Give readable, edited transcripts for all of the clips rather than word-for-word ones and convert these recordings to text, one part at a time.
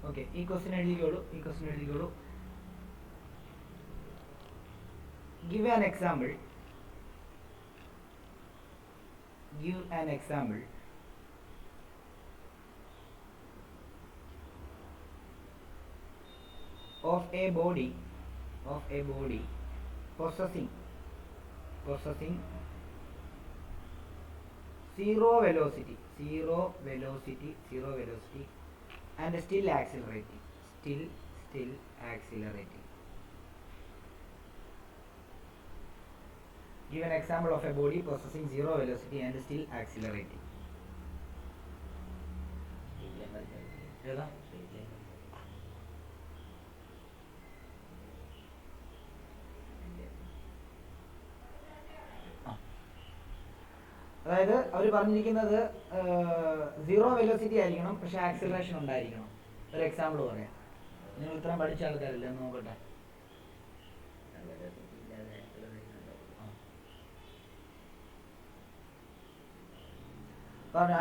Okay, ഈ question എഴുതിക്കോളൂ. Give an example. Of a body possessing zero velocity and still accelerating. Give an example of a body possessing zero velocity and still accelerating. ഏതാ? അതായത് അവർ പറഞ്ഞിരിക്കുന്നത് zero velocity ആയിരിക്കണം, പക്ഷെ acceleration ഉണ്ടായിരിക്കണം. ഒരു example പറയാം. നിങ്ങൾ ഇത്രയും പഠിച്ച ആൾക്കാരല്ലേ, നോക്കട്ടെ.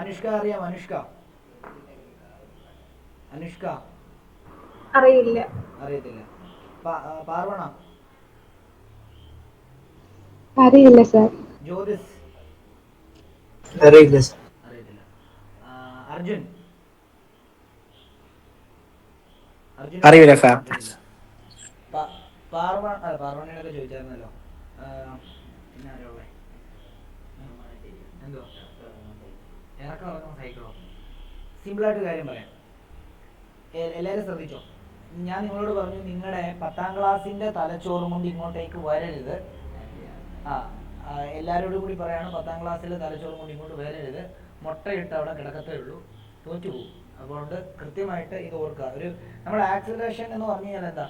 അനുഷ്ക അറിയാം? അനുഷ്ക അറിയത്തില്ല. പാർവണ അറിയില്ല സർ. ജ്യോതിസ് അറിയില്ല. അർജുൻ അറിയില്ല സാർ. പാർവണയോടൊക്കെ ചോദിച്ചായിരുന്നല്ലോ. പിന്നെ ആരുള്ള എന്തോ ഇറക്കം സൈക്കിളോ? സിമ്പിളായിട്ട് കാര്യം പറയാം, എല്ലാവരും ശ്രദ്ധിച്ചോ. ഞാൻ നിങ്ങളോട് പറഞ്ഞു, നിങ്ങളുടെ 10ാം ക്ലാസ്സിന്റെ തലച്ചോറും കൊണ്ട് ഇങ്ങോട്ടേക്ക് വരരുത്. എല്ലാവരോടും കൂടി പറയാണ്, 10ാം ക്ലാസ്സിലെ തലച്ചോറും കൊണ്ട് ഇങ്ങോട്ട് വരരുത്. മുട്ടയിട്ട് അവിടെ കിടക്കത്തേ ഉള്ളൂ, തോറ്റുപോകും. അതുകൊണ്ട് കൃത്യമായിട്ട് ഇത് ഓർക്കുക. നമ്മുടെ ആക്സിലറേഷൻ എന്ന് പറഞ്ഞു കഴിഞ്ഞാൽ എന്താ?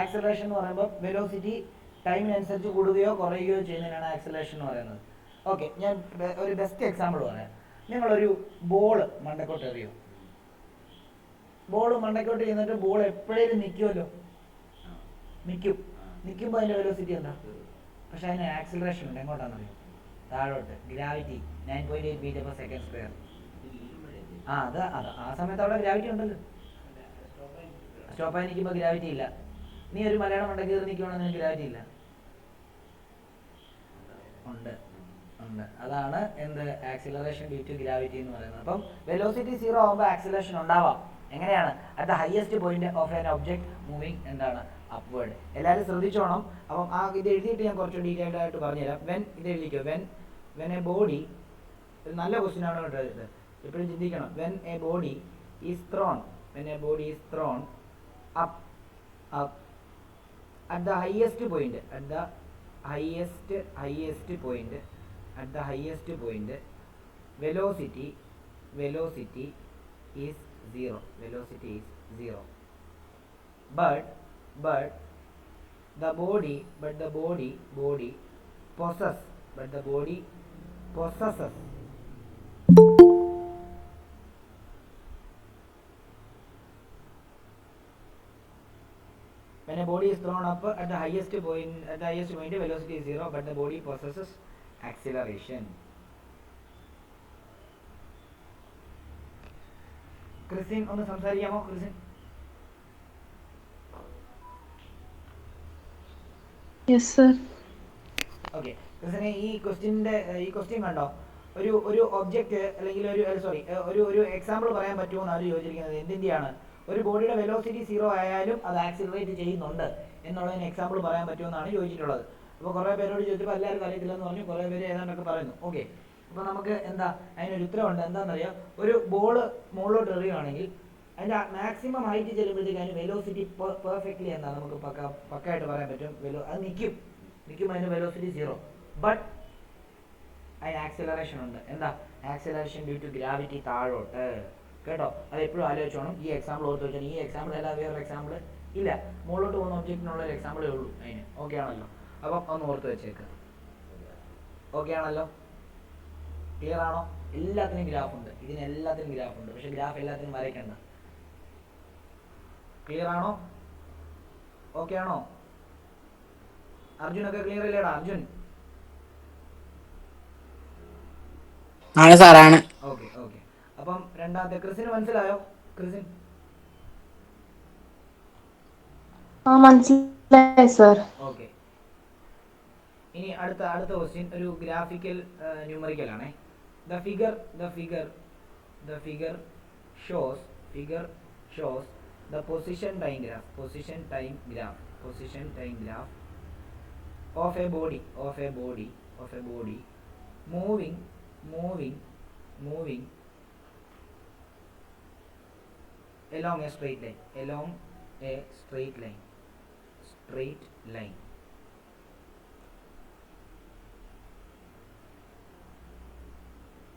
ആക്സിലറേഷൻ എന്ന് പറയുമ്പോൾ വെലോസിറ്റി ടൈമിനനുസരിച്ച് കൂടുകയോ കുറയുകയോ ചെയ്യുന്നതിനാണ് ആക്സിലറേഷൻ എന്ന് പറയുന്നത്. ഓക്കെ, ഞാൻ ഒരു ബെസ്റ്റ് എക്സാമ്പിൾ പറയാം. നിങ്ങളൊരു ബോൾ മണ്ടക്കോട്ട് എറിയോ? ബോൾ മണ്ടക്കോട്ട് ചെയ്യുന്നിട്ട് ബോൾ എപ്പോഴേലും നിൽക്കുമല്ലോ, നിൽക്കുമ്പോൾ അതിൻ്റെ വെലോസിറ്റി എന്താ? പക്ഷെ അതിന് ആക്സിലറേഷൻ ഉണ്ട്. എങ്ങോട്ടാണെന്നറിയോ? താഴോട്ട്. Gravity 9.8 m/s². അത് ആ സമയത്ത് അവിടെ ഗ്രാവിറ്റി ഉണ്ടല്ലോ. സ്റ്റോപ്പായി നിൽക്കുമ്പോൾ ഗ്രാവിറ്റി ഇല്ല. നീ ഒരു മലയാളം മണ്ടക്ക് കയറി നിൽക്കുവാണെങ്കിൽ നിനക്ക് ഗ്രാവിറ്റി ഇല്ല. ഉണ്ട്. അതാണ് എന്ത്? ആക്സിലറേഷൻ ഡ്യൂ ടു ഗ്രാവിറ്റി എന്ന് പറയുന്നത്. അപ്പം വെലോസിറ്റി 0 ആകുമ്പോൾ ആക്സിലറേഷൻ ഉണ്ടാവാം. എങ്ങനെയാണ്? At the highest point of an object moving എന്താണ്? അപ്വേർഡ്. എല്ലാവരും ശ്രദ്ധിച്ചോണം. അപ്പം ഇത് എഴുതിയിട്ട് ഞാൻ കുറച്ച് ഡീറ്റെയിൽഡ് ആയിട്ട് പറഞ്ഞുതരാം. ഇത് എഴുതിക്കോ. വെൻ എ ബോഡി, നല്ല ക്വസ്റ്റ്യൻ ആണ് കേട്ടോ ഇത്, എപ്പോഴും ചിന്തിക്കണം. When a body is thrown up at the highest point, velocity is 0. But the body possesses when a body is thrown up at the highest point, velocity is 0, but the body possesses acceleration. Christian ഒന്ന് സംസാരിക്കാമോ? Christian. Yes sir. Okay, ക്രിസ്ത്യനെ ഈ question കണ്ടോ? ഒരു object അല്ലെങ്കിൽ ഒരു example പറയാൻ പറ്റുമോ എന്നാണ് ചോദിച്ചിരിക്കുന്നത്. എന്തിൻ്റെയാണ്? ഒരു ബോഡിയുടെ വെലോസിറ്റി 0 ആയാലും അത് ആക്സിലറേറ്റ് ചെയ്യുന്നുണ്ട് എന്നുള്ളതിന് എക്സാമ്പിൾ പറയാൻ പറ്റുമെന്നാണ് ചോദിച്ചിട്ടുള്ളത്. അപ്പോൾ കുറേ പേരോട് ചോദിച്ചപ്പോൾ എല്ലാവരും അറിയത്തില്ലെന്ന് പറഞ്ഞു, കുറേ പേര് ഏതാണ്ടൊക്കെ പറയുന്നു. ഓക്കെ, അപ്പോൾ നമുക്ക് എന്താ അതിനൊരു ഉത്തരവുണ്ട്. എന്താണെന്നറിയാം? ഒരു ബോള് മുകളിലോട്ട് എറിയുകയാണെങ്കിൽ അതിൻ്റെ മാക്സിമം ഹൈറ്റ് ചെല്ലുമ്പോഴത്തേക്ക് അതിന് വെലോസിറ്റി പെർഫെക്റ്റ്ലി എന്താ നമുക്ക് പക്കായിട്ട് പറയാൻ പറ്റും. അത് നിൽക്കും അതിന് വെലോസിറ്റി 0, ബട്ട് അതിന് ആക്സിലറേഷൻ ഉണ്ട്. എന്താ? ആക്സിലറേഷൻ ഡ്യൂ ടു ഗ്രാവിറ്റി താഴോട്ട്. കേട്ടോ, അത് എപ്പോഴും ആലോചിച്ചോണം. ഈ എക്സാമ്പിൾ ഓർത്ത് വെച്ചാൽ ഈ എക്സാമ്പിൾ അല്ലാതെ വേറൊരു എക്സാമ്പിൾ ഇല്ല. മുകളിലോട്ട് പോകുന്ന ഒബ്ജക്റ്റിനുള്ള ഒരു എക്സാമ്പിളേ ഉള്ളൂ അതിന്. ഓക്കെ ആണല്ലോ? അപ്പം ഒന്ന് ഓർത്ത് വെച്ചേക്കുക. ഓക്കെ ആണല്ലോ? ക്ലിയർ ആണോ? എല്ലാത്തിനും ഗ്രാഫ് ഉണ്ട്, ഇതിനെല്ലാത്തിനും ഗ്രാഫ് ഉണ്ട്. പക്ഷെ ഗ്രാഫ് എല്ലാത്തിനും വരയ്ക്കണ്ട. ക്ലിയർ ആണോ? ഓക്കെ ആണോ? അർജുനൊക്കെ ക്ലിയർ ഇല്ലേടാ? അർജുൻ ആണ് സാറാണ്. ഓക്കെ. അപ്പം രണ്ടാമത്തെ ക്രിസിന് മനസ്സിലായോ? ക്രിസിൻ ആ മനസ്സിലായി സർ. ഓക്കെ. ഇനി അടുത്ത ക്വസ്റ്റ്യൻ ഒരു ഗ്രാഫിക്കൽ ന്യൂമറിക്കൽ ആണേ. The figure shows the position time graph of a body moving along a straight line.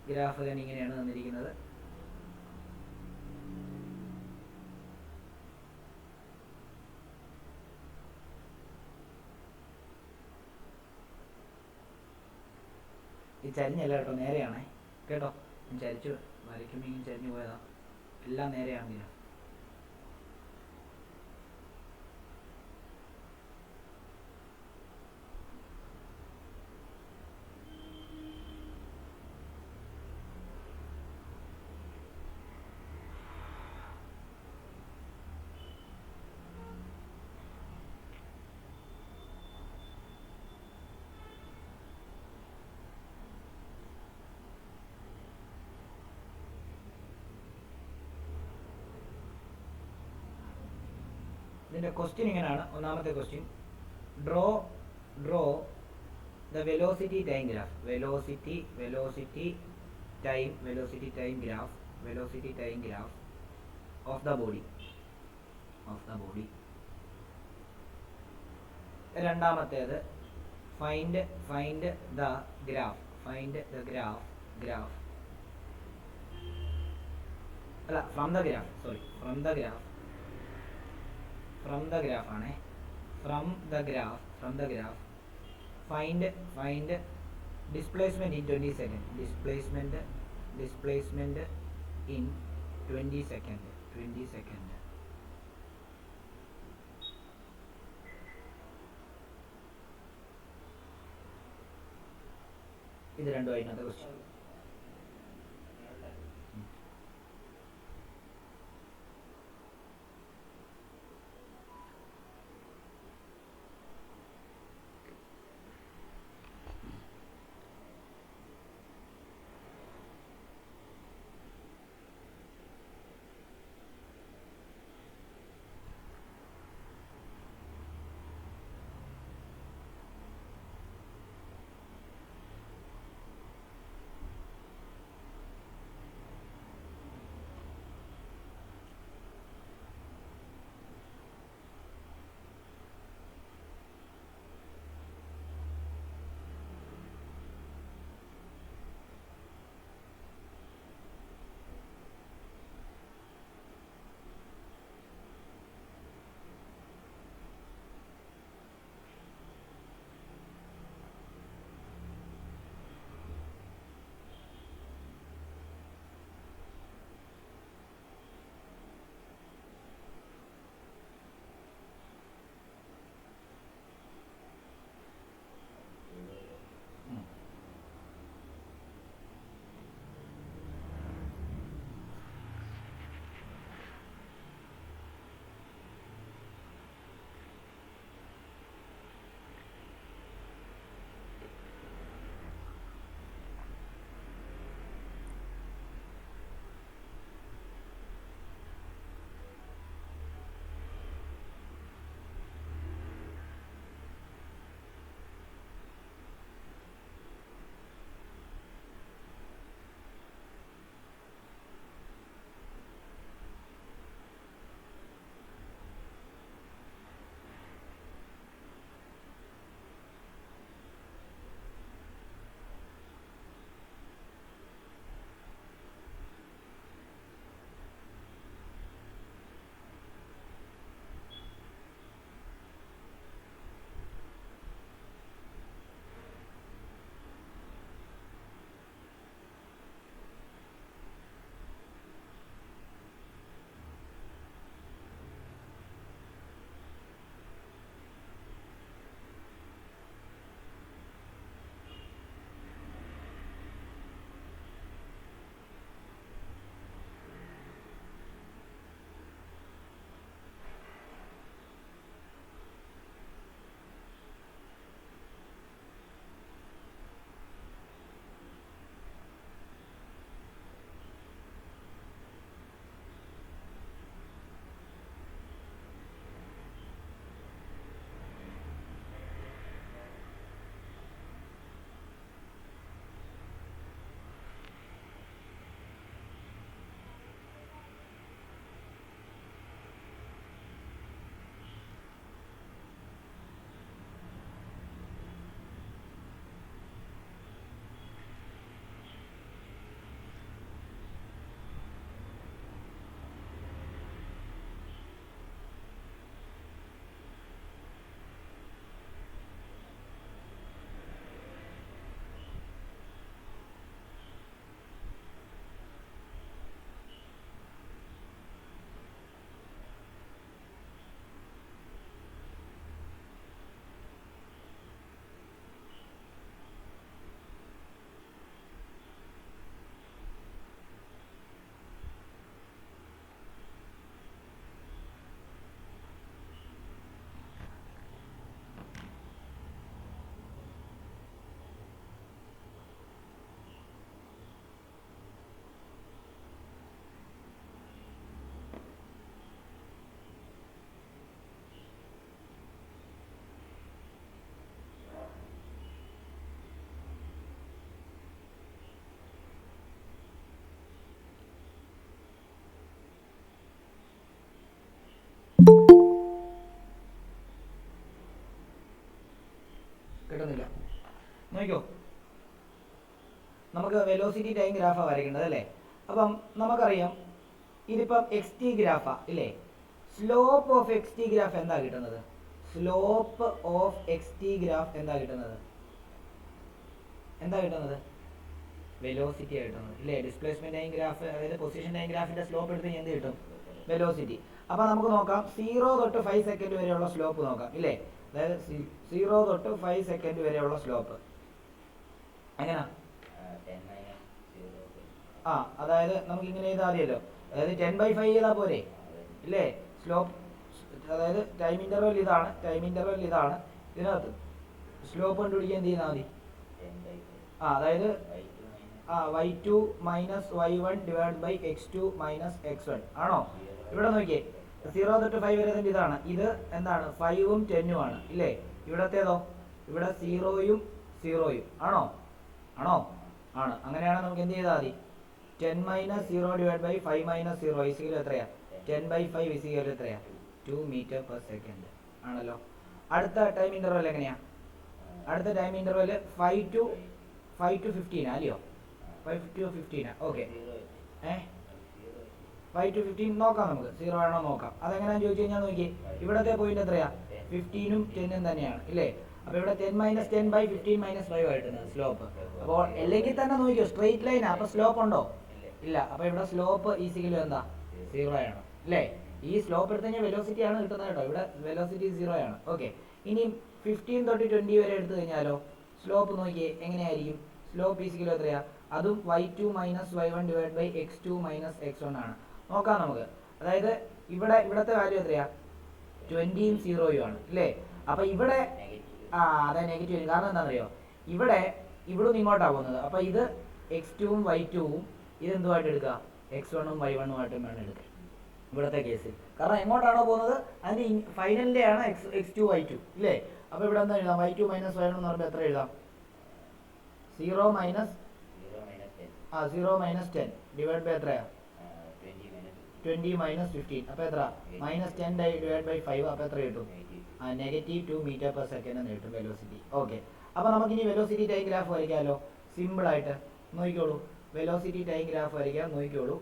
Graph തന്നെ ഇങ്ങനെയാണ് തന്നിരിക്കുന്നത്. ഈ ചരിഞ്ഞല്ല കേട്ടോ, നേരെയാണേ കേട്ടോ. ചരിച്ചു വരയ്ക്കുമ്പോൾ ഇങ്ങനെ ചരിഞ്ഞു പോയതാ. എല്ലാം നേരെയാണെങ്കിലോ. ഇതിൻ്റെ ക്വസ്റ്റ്യൻ ഇങ്ങനെയാണ്. ഒന്നാമത്തെ question, draw the velocity time graph of the body. രണ്ടാമത്തേത്, ഫൈൻഡ് ദ ഗ്രാഫ് അല്ല ഫ്രം ദ ഗ്രാഫ് ആണേ. From the graph find displacement in 20 second. Displacement in 20 second. ഇത് രണ്ടുമായിട്ട് ക്വസ്റ്റ്യൻ. നോക്കിയോ, നമുക്ക് വെലോസിറ്റി ടൈം ഗ്രാഫാണ് വരയ്ക്കേണ്ടത് അല്ലേ. അപ്പം നമുക്കറിയാം ഇതിപ്പം എക്സ് ടി ഗ്രാഫാ ഇല്ലേ. Slope of X T graph എന്താ കിട്ടുന്നത്? Slope of X T graph എന്താ കിട്ടുന്നത്? വെലോസിറ്റി കിട്ടുന്നത് ഇല്ലേ. ഡിസ്പ്ലേസ്മെന്റ് ടൈം ഗ്രാഫ്, അതായത് പൊസിഷൻ ടൈം ഗ്രാഫിന്റെ സ്ലോപ്പ് എടുത്ത് എന്ത് കിട്ടും? വെലോസിറ്റി. അപ്പോൾ നമുക്ക് നോക്കാം 0 തൊട്ട് 5 സെക്കൻഡ് വരെയുള്ള സ്ലോപ്പ് നോക്കാം ഇല്ലേ. അതായത് 0 തൊട്ട് 5 സെക്കൻഡ് വരെയുള്ള സ്ലോപ്പ് എങ്ങനെയാ? അതായത് നമുക്ക് ഇങ്ങനെ ചെയ്താൽ മതിയല്ലോ. അതായത് 10/5 ചെയ്താൽ പോരെ ഇല്ലേ. സ്ലോപ്പ്, അതായത് ടൈം ഇന്റർവെൽ ഇതാണ്. ഇതിനകത്ത് സ്ലോപ്പ് കണ്ടുപിടിക്കാൻ എന്ത് ചെയ്താൽ മതി? അതായത് y2 minus y1 divide by x2 minus x1 ആണോ? ഇവിടെ നോക്കിയേ 0 തൊട്ട് 5 വരെ ഇതാണ്. ഇത് എന്താണ്? 5ഉം 10ഉം ആണ് ഇല്ലേ. ഇവിടത്തേതോ? ഇവിടെ 0യും 0യും ആണോ? ആണ്. അങ്ങനെയാണെങ്കിൽ നമുക്ക് എന്ത് ചെയ്താൽ മതി? 10 minus 0 divide by 5 minus 0 is equal എത്രയാ? 10/5 ഇസിക്കൽ എത്രയാ? 2 മീറ്റർ പെർ സെക്കൻഡ് ആണല്ലോ. അടുത്ത ടൈം ഇന്റർവെൽ എങ്ങനെയാ? അടുത്ത ടൈം ഇന്റർവെൽ 5 to 15 അല്ലയോ? 5 to 15 ഓക്കെ. 5 to 15 നോക്കാം, നമുക്ക് 0 ആണോ നോക്കാം. അതെങ്ങനെയാണെന്ന് ചോദിച്ചു കഴിഞ്ഞാൽ നോക്കി, ഇവിടത്തെ പോയിന്റ് എത്രയാ? 15ഉം 10ഉം തന്നെയാണ് ഇല്ലേ. അപ്പോൾ ഇവിടെ 10 മൈനസ് 10/15 മൈനസ് 5 ആയിട്ടുണ്ട് സ്ലോപ്പ്. അപ്പോൾ അല്ലെങ്കിൽ തന്നെ നോക്കിയോ സ്ട്രെയിറ്റ് ലൈനാ, അപ്പോൾ സ്ലോപ്പ് ഉണ്ടോ? ഇല്ല. അപ്പോൾ ഇവിടെ സ്ലോപ്പ് ഈസിക്കലും എന്താ? 0 ആണ് അല്ലേ. ഈ സ്ലോപ്പ് എടുത്തു കഴിഞ്ഞാൽ വെലോസിറ്റി ആണ് കിട്ടുന്നത് കേട്ടോ. ഇവിടെ വെലോസിറ്റി 0 ആണ്. ഓക്കെ. ഇനി 15 തൊട്ട് 20 വരെ എടുത്തു കഴിഞ്ഞാലോ സ്ലോപ്പ് നോക്കിയേ എങ്ങനെയായിരിക്കും? സ്ലോപ്പ് ഈസിക്കലും എത്രയാ? അതും y2 minus y1 divide by x2 minus x1 ആണ്. നോക്കാം നമുക്ക്. അതായത് ഇവിടത്തെ വാല്യൂ എത്രയാ? 20ഉം 0യും ആണ് അല്ലേ. അപ്പോൾ ഇവിടെ അതെ നെഗറ്റീവ്. കാരണം എന്താണെന്നറിയോ? ഇവിടുന്ന് ഇങ്ങോട്ടാണ് പോകുന്നത്. അപ്പോൾ ഇത് x2ഉം y2ഉം ഇതെന്തുമായിട്ട് എടുക്കുക? x1ഉം y1ഉം ആയിട്ടും വേണം എടുക്കുക ഇവിടുത്തെ കേസിൽ. കാരണം എങ്ങോട്ടാണോ പോകുന്നത് അതിൻ്റെ ഫൈനലിൻ്റെ ആണ് x2 y2 ഇല്ലേ. അപ്പോൾ ഇവിടെ എന്താ എഴുതാം? y2 മൈനസ് y1 എന്ന് പറയുമ്പോൾ എത്ര എഴുതാം? 0 മൈനസ് 10 ഡിവൈഡ് ബൈ എത്രയാ? 20 മൈനസ് 15. അപ്പോൾ എത്ര? Minus 10 divide by 5. അപ്പോൾ എത്ര കിട്ടും? -2 മീറ്റർ പെർ സെക്കൻഡ് എന്ന് കിട്ടും വെലോസിറ്റി. ഓക്കെ. അപ്പോൾ നമുക്കിനി വെലോസിറ്റി ടൈം ഗ്രാഫ് വരയ്ക്കാമല്ലോ. സിമ്പിളായിട്ട് നോക്കിക്കോളൂ. വെലോസിറ്റി ടൈം ഗ്രാഫ് വരയ്ക്കാൻ നോക്കിക്കോളൂ.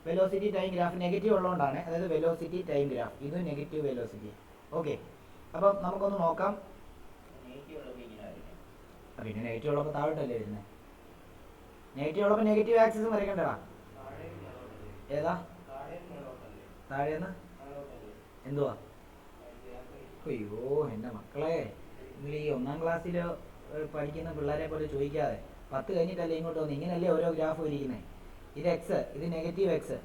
വെലോസിറ്റി ടൈം ഗ്രാഫ് നെഗറ്റീവ് ഉള്ളതുകൊണ്ടാണ്. അതായത് വെലോസിറ്റി ടൈം ഗ്രാഫ് ഇത് നെഗറ്റീവ് വെലോസിറ്റി. ഓക്കെ. അപ്പം നമുക്കൊന്ന് നോക്കാം. പിന്നെ നെഗറ്റീവ് ഉള്ളപ്പോൾ താഴോട്ടല്ലേ വരുന്നത്? നെഗറ്റീവ് ഉള്ളപ്പോൾ നെഗറ്റീവ് ആക്സിസും വരയ്ക്കണ്ടടാ. ഏതാ? താഴേന്ന് എന്തുവാ? അയ്യോ എൻ്റെ മക്കളെ, നിങ്ങൾ ഈ 1ാം ക്ലാസ്സിൽ പഠിക്കുന്ന പിള്ളേരെ പോലെ ചോദിക്കാതെ 10 കഴിഞ്ഞിട്ടല്ലേ ഇങ്ങോട്ട് വന്ന് ഇങ്ങനെയല്ലേ ഓരോ ഗ്രാഫ് ഇരിക്കുന്നത്. ഇത് എക്സ്, ഇത് നെഗറ്റീവ് എക്സ്,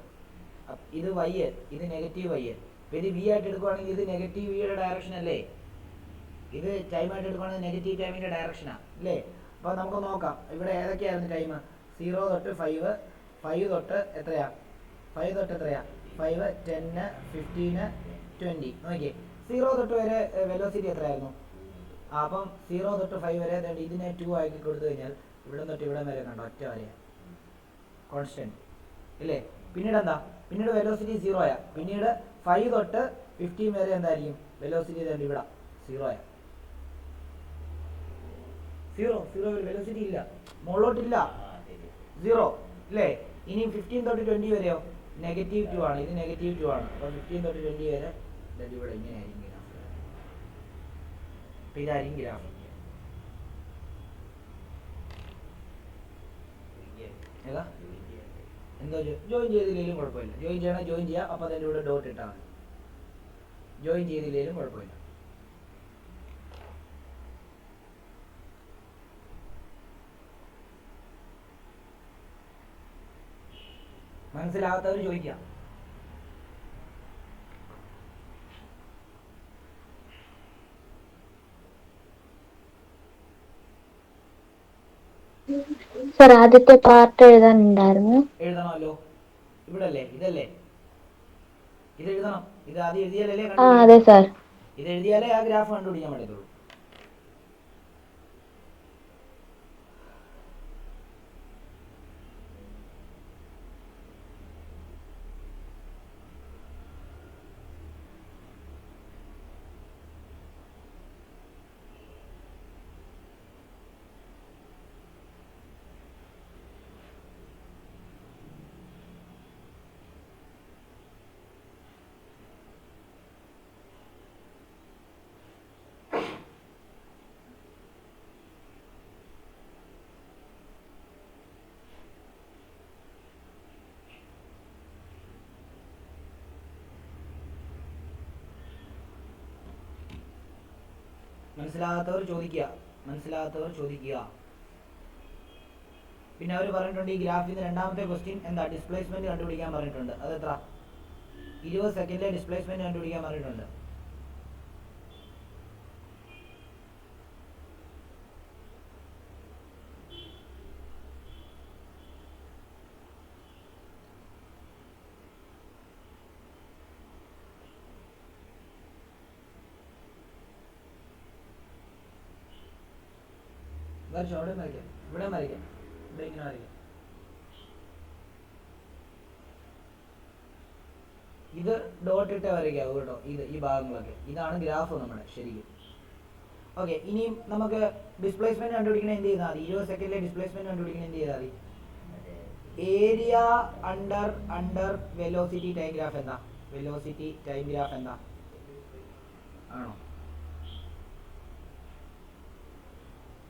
ഇത് വൈ, ഇത് നെഗറ്റീവ് വൈ. അപ്പോൾ ഇത് വി ആയിട്ട് എടുക്കുവാണെങ്കിൽ ഇത് നെഗറ്റീവ് വിയുടെ ഡയറക്ഷൻ അല്ലേ. ഇത് ടൈമായിട്ട് എടുക്കുവാണെങ്കിൽ നെഗറ്റീവ് ടൈമിൻ്റെ ഡയറക്ഷനാണ് അല്ലേ. അപ്പോൾ നമുക്ക് നോക്കാം ഇവിടെ ഏതൊക്കെയായിരുന്നു ടൈം? 0 തൊട്ട് 5 തൊട്ട് എത്രയാ? 5 തൊട്ട് എത്രയാ? 5, 10, 15, 20. നോക്കിയേ 0 തൊട്ട് വരെ വെലോസിറ്റി എത്രയായിരുന്നു? അപ്പം 0 തൊട്ട് 5 വരെ ഇതിനെ 2 ആക്കി കൊടുത്തു കഴിഞ്ഞാൽ ഇവിടെ തൊട്ട് ഇവിടെ വരെ കണ്ടോ ഒറ്റ വരെയാണ് കോൺസ്റ്റന്റ് ഇല്ലേ. പിന്നീട് എന്താ? പിന്നീട് വെലോസിറ്റി 0 ആയ. പിന്നീട് 5 തൊട്ട് 15 വരെ എന്തായിരിക്കും വെലോസിറ്റി? ഇവിടെ 0 ആയ. 0 വെലോസിറ്റി ഇല്ല, മുകളിലോട്ടില്ല, 0 ഇല്ലേ. ഇനി 15 തൊട്ട് 20 വരെയോ -2 ആണ്. ഇത് -2 ആണ്. അപ്പോൾ 15 തൊട്ട് 20 വരെ ഇവിടെ ഇങ്ങനെയായിരിക്കും ഗ്രാഫ്. അപ്പോൾ ഇതായിരിക്കും ഗ്രാഫ്. ഏതാ? എന്തോ ജോയിൻ ചെയ്തില്ലെങ്കിലും കുഴപ്പമില്ല. ജോയിൻ ചെയ്യണം, ജോയിൻ ചെയ്യാം. അപ്പോൾ അതിൻ്റെ കൂടെ ഡോട്ട് ഇട്ടാൽ മതി. ജോയിൻ ചെയ്തില്ലെങ്കിലും കുഴപ്പമില്ല. മനസ്സിലാകാത്തവർ ചോദിക്കാം. സർ ആദ്യത്തെ പാർട്ട് എഴുതാനുണ്ടായിരുന്നു. എഴുതണമല്ലോ. ഇവിടല്ലേ? ഇതല്ലേ? ഇത് എഴുതണം. ഇത് ആദ്യം എഴുതിയാലല്ലേ അതെ സർ. ഇത് എഴുതിയാലേ ആ ഗ്രാഫ് കണ്ടുപിടിക്കാൻ പറ്റത്തുള്ളൂ. മനസ്സിലാകാത്തവർ ചോദിക്കുക. പിന്നെ അവർ പറഞ്ഞിട്ടുണ്ട് ഈ ഗ്രാഫിൽ രണ്ടാമത്തെ ക്വസ്റ്റ്യൻ എന്താ, ഡിസ്പ്ലേസ്മെന്റ് കണ്ടുപിടിക്കാൻ പറഞ്ഞിട്ടുണ്ട്. അതെത്ര? 20 സെക്കൻഡിലെ ഡിസ്പ്ലേസ്മെന്റ് കണ്ടുപിടിക്കാൻ പറഞ്ഞിട്ടുണ്ട്. വരച്ചോ, അവിടെ വരയ്ക്കാം, ഇവിടെ വരയ്ക്കാം, ഇവിടെ ഇങ്ങനെ വരയ്ക്കാം. ഇത് ഡോട്ട് ഇട്ട് വരയ്ക്കാവൂ കേട്ടോ, ഈ ഭാഗങ്ങളൊക്കെ. ഇതാണ് ഗ്രാഫ് നമ്മുടെ ശരിക്കും. ഓക്കെ, ഇനിയും നമുക്ക് ഡിസ്പ്ലേസ്മെന്റ് കണ്ടുപിടിക്കണ എന്ത് ചെയ്താൽ മതി? 20 സെക്കൻഡിലെ ഡിസ്പ്ലേസ്മെന്റ് കണ്ടുപിടിക്കണ എന്ത് ചെയ്താൽ മതി? Area under velocity time graph എന്താ? വെലോസിറ്റി ടൈം ഗ്രാഫ് എന്താ? ആണോ?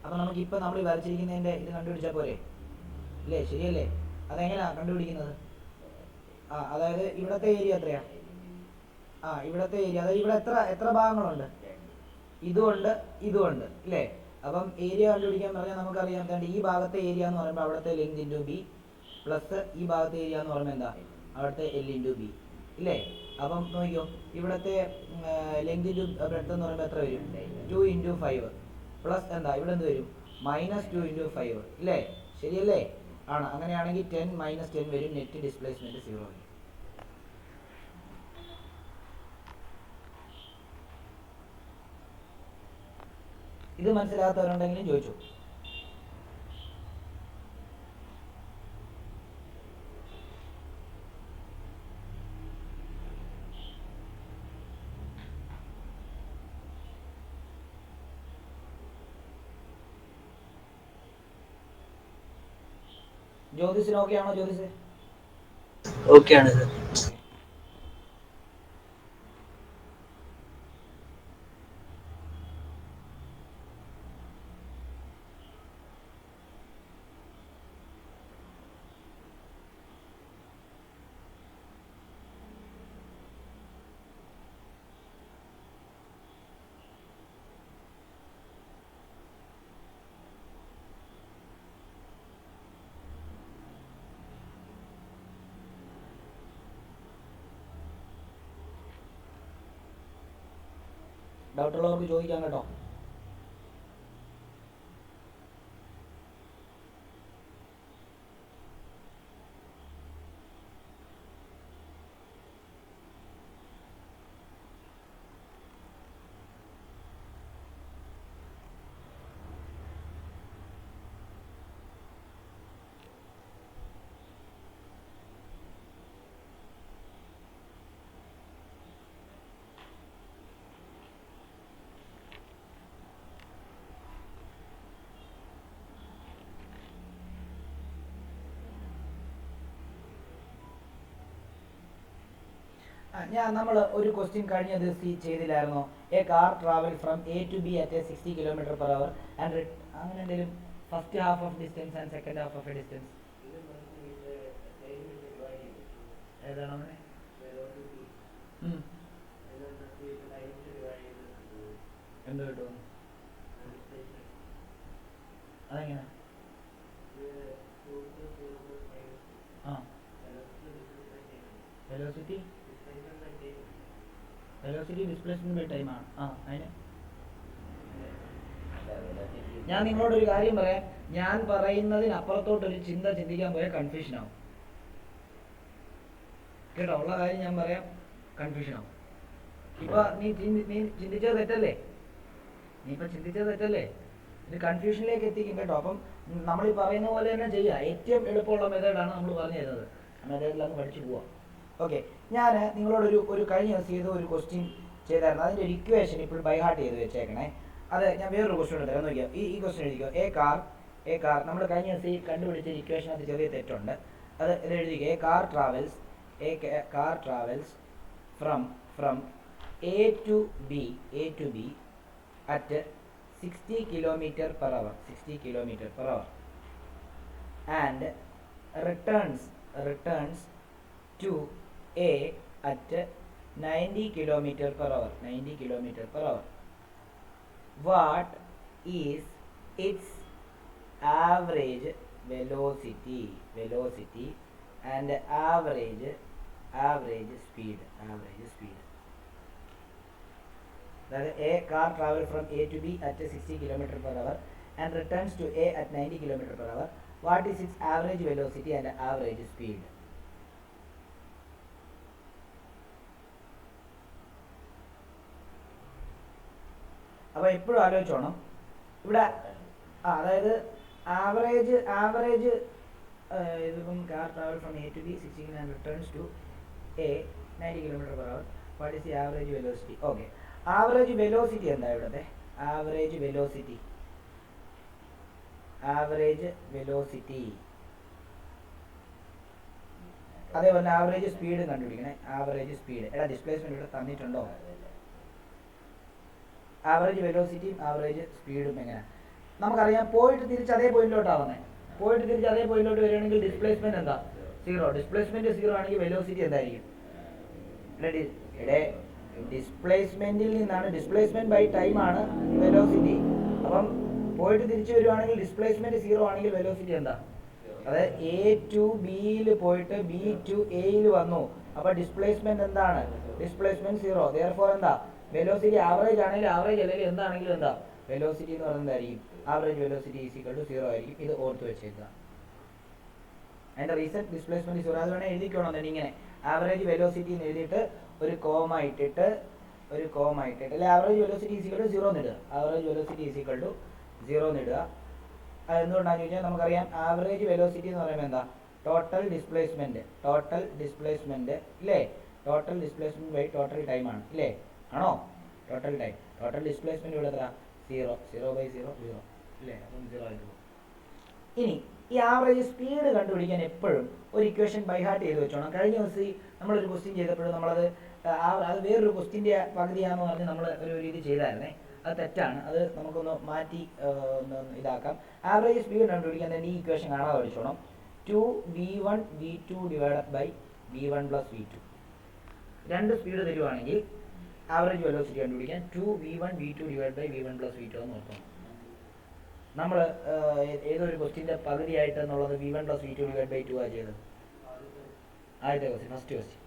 അപ്പൊ നമുക്ക് ഇപ്പൊ നമ്മൾ വരച്ചിരിക്കുന്നതിന്റെ ഇത് കണ്ടുപിടിച്ചാൽ പോരെ അല്ലേ? ശരിയല്ലേ? അതെങ്ങനെയാ കണ്ടുപിടിക്കുന്നത്? അതായത് ഇവിടത്തെ ഏരിയ എത്രയാ? ഇവിടത്തെ ഏരിയ, അതായത് ഇവിടെ എത്ര ഭാഗങ്ങളുണ്ട്? ഇതുകൊണ്ട് അല്ലേ? അപ്പം ഏരിയ കണ്ടുപിടിക്കാൻ പറഞ്ഞാൽ നമുക്കറിയാം എന്താണ്, ഈ ഭാഗത്തെ ഏരിയ എന്ന് പറയുമ്പോൾ അവിടുത്തെ ലെങ്ത് ഇൻറ്റു ബി പ്ലസ് ഈ ഭാഗത്തെ ഏരിയ എന്ന് പറയുമ്പോൾ എന്താ, അവിടുത്തെ എൽ ഇൻറ്റു ബി ഇല്ലേ? അപ്പം നോക്കിയോ, ഇവിടുത്തെ ലെങ്ത് ഇൻറ്റു ബ്രെഡ്ത്ത് എന്ന് പറയുമ്പോൾ എത്ര വരും? 2 × 5 പ്ലസ് എന്താ, ഇവിടെ എന്ത് വരും? -2 × 5 ഇല്ലേ? ശരിയല്ലേ? ആണ്. അങ്ങനെയാണെങ്കിൽ 10 - 10 വരും. നെറ്റ് ഡിസ്പ്ലേസ്മെന്റ് 0 വരും. ഇത് മനസ്സിലാകാത്തവരുണ്ടെങ്കിലും ചോദിച്ചു. ജ്യോതിസിന് ഓക്കെ ആണോ? ജ്യോതിസ് ഓക്കെ ആണ് സർ. ഡൗട്ടുള്ളവർക്ക് ചോദിക്കാം കേട്ടോ. നമ്മൾ ഒരു ക്വസ്റ്റ്യൻ കഴിഞ്ഞ ദിവസം ചെയ്തില്ലായിരുന്നോ? A car travel from A to B at 60 km/h and അങ്ങനെ എന്തെങ്കിലും first half of distance and second half of a distance ഏതാണ് അങ്ങനെ? എന്ത് കിട്ടും? അതെങ്ങനെ? വെലോസിറ്റി ഡിസ്പ്ലേസ്മെന്റ് ബൈ ടൈം ആണ്. അതിന് ഞാൻ നിങ്ങളോട് ഒരു കാര്യം പറയാം. ഞാൻ പറയുന്നതിനപ്പുറത്തോട്ടൊരു ചിന്ത ചിന്തിക്കാൻ പോയാൽ കൺഫ്യൂഷൻ ആവും കേട്ടോ. ഉള്ള കാര്യം ഞാൻ പറയാം, കൺഫ്യൂഷൻ ആവും. ഇപ്പൊ നീ ചിന്തിച്ചത് തെറ്റല്ലേ? ഇത് കൺഫ്യൂഷനിലേക്ക് എത്തിക്കും കേട്ടോ. അപ്പം നമ്മൾ ഈ പറയുന്ന പോലെ തന്നെ ചെയ്യുക. ഏറ്റവും എളുപ്പമുള്ള മെത്തേഡാണ് നമ്മൾ പറഞ്ഞു തരുന്നത്. ആ മെത്തേഡിലങ്ങ് പഠിച്ചു പോവാം. ഓക്കെ, ഞാൻ നിങ്ങളോടൊരു കഴിഞ്ഞ ദിവസം ചെയ്ത ഒരു ക്വസ്റ്റ്യൻ ചെയ്തായിരുന്നു. അതിൻ്റെ ഒരു ഇക്വേഷൻ ഇപ്പോൾ ബൈ ഹാർട്ട് ചെയ്ത് വെച്ചേക്കണേ. അത് ഞാൻ വേറൊരു ക്വസ്റ്റ്യൻ എടുത്തരാം, നോക്കിയോ. ഈ ക്വസ്റ്റ്യൻ എഴുതിക്കോ. എ കാർ നമ്മൾ കഴിഞ്ഞ ദിവസം ഈ കണ്ടുപിടിച്ച ഇക്വേഷൻ അത് ചെറിയ തെറ്റുണ്ട്. അത് എഴുതിക്കോ. A car travels from A to B at 60 km/h and returns to A at 90 km/h. what is its average velocity and average speed. That a car travels from A to B at 60 km per hour and returns to A at 90 km per hour. What is its average velocity and average speed? അപ്പോൾ എപ്പോഴും ആലോചിച്ചോണം ഇവിടെ അതായത് average ഇതിപ്പം car travel from A to B 60 and returns to A 90 kilometre per hour. What is the average velocity? Okay, average velocity എന്താ ഇവിടുത്തെ? Average velocity അതേപോലെ average speed കണ്ടുപിടിക്കണേ. Average speed എടാ ഡിസ്പ്ലേസ്മെന്റ് ഇവിടെ തന്നിട്ടുണ്ടോ? ആവറേജ് വെലോസിറ്റിയും ആവറേജ് സ്പീഡും എങ്ങനെ നമുക്കറിയാം? പോയിട്ട് തിരിച്ച് അതേ പോയിന്റിലോട്ടാവുന്നത്. പോയിട്ട് തിരിച്ച് അതേ പോയിന്റിലോട്ട് വരികയാണെങ്കിൽ ഡിസ്പ്ലേസ്മെന്റ് എന്താ? 0. ഡിസ്പ്ലേസ്മെന്റ് 0 ആണെങ്കിൽ വെലോസിറ്റി എന്തായിരിക്കും? ഡിസ്പ്ലേസ്മെന്റിൽ നിന്നാണ്, ഡിസ്പ്ലേസ്മെന്റ് ബൈ ടൈം ആണ് വെലോസിറ്റി. അപ്പം പോയിട്ട് തിരിച്ചു വരുവാണെങ്കിൽ ഡിസ്പ്ലേസ്മെന്റ് 0 ആണെങ്കിൽ വെലോസിറ്റി എന്താ? അതായത് എ ടു ബിയിൽ പോയിട്ട് ബി ടു എയിൽ വന്നു. അപ്പൊ ഡിസ്പ്ലേസ്മെന്റ് എന്താണ്? ഡിസ്പ്ലേസ്മെന്റ് 0. therefore എന്താ? വെലോസിറ്റി ആവറേജ് ആണെങ്കിൽ ആവറേജ് അല്ലെങ്കിൽ എന്താണെങ്കിലും എന്താ? വെലോസിറ്റി എന്ന് പറയുന്നതായിരിക്കും average velocity is equal to 0 ആയിരിക്കും. ഇത് ഓർത്ത് വെച്ചേക്കുക. അതിന്റെ റീസൺ ഡിസ്പ്ലേസ്മെന്റ് 0. അത് വേണേൽ എഴുതിക്കോണം. തന്നെ ഇങ്ങനെ ആവറേജ് വെലോസിറ്റി എന്ന് എഴുതിയിട്ട് ഒരു കോമ ഇട്ടിട്ട് അല്ലെ average velocity is equal to 0 എന്നിടുക. Average velocity is equal to 0 എന്നിടുക. അത് എന്തുകൊണ്ടാണെന്ന് ചോദിച്ചാൽ നമുക്കറിയാം ആവറേജ് വെലോസിറ്റി എന്ന് പറയുമ്പോൾ എന്താ? ടോട്ടൽ ഡിസ്പ്ലേസ്മെന്റ് ഇല്ലേ? Total displacement by total time ആണ് ഇല്ലേ? ആണോ? ടോട്ടൽ ടൈം, ടോട്ടൽ ഡിസ്പ്ലേസ്മെന്റ് ഇവിടെ എത്ര? 0/0 ഇല്ലേ? അപ്പം 0 ആയിട്ട് പോകും. ഇനി ഈ ആവറേജ് സ്പീഡ് കണ്ടുപിടിക്കാൻ എപ്പോഴും ഒരു ഇക്വേഷൻ ബൈ ഹാർട്ട് ചെയ്ത് വെച്ചോണം. കഴിഞ്ഞ ദിവസം നമ്മളൊരു ക്വസ്റ്റ്യൻ ചെയ്തപ്പോഴും നമ്മളത് അത് വേറൊരു ക്വസ്റ്റ്യൻ്റെ പകുതിയാണെന്ന് പറഞ്ഞ് നമ്മൾ ഒരു രീതി ചെയ്തായിരുന്നേ. അത് തെറ്റാണ്. അത് നമുക്കൊന്ന് മാറ്റി ഇതാക്കാം. ആവറേജ് സ്പീഡ് കണ്ടുപിടിക്കാൻ തന്നെ ഈ ഇക്വേഷൻ കാണാതെ പഠിച്ചോണം. 2v1 v2 divided by v1 plus v2. രണ്ട് സ്പീഡ് തരുവാണെങ്കിൽ ആവറേജ് വെലോസിറ്റി കണ്ടുപിടിക്കാൻ 2v1 v2 divide by v1 plus v2 എന്ന് ഓർക്കണം. നമ്മൾ ഏതൊരു ക്വസ്റ്റ്യൻ്റെ പകുതിയായിട്ട് എന്നുള്ളത് v1 plus v2 divide by 2 ആണ് ചെയ്തത്. ആദ്യത്തെ ക്വസ്റ്റ്യൻ, ഫസ്റ്റ് ക്വസ്റ്റ്യൻ.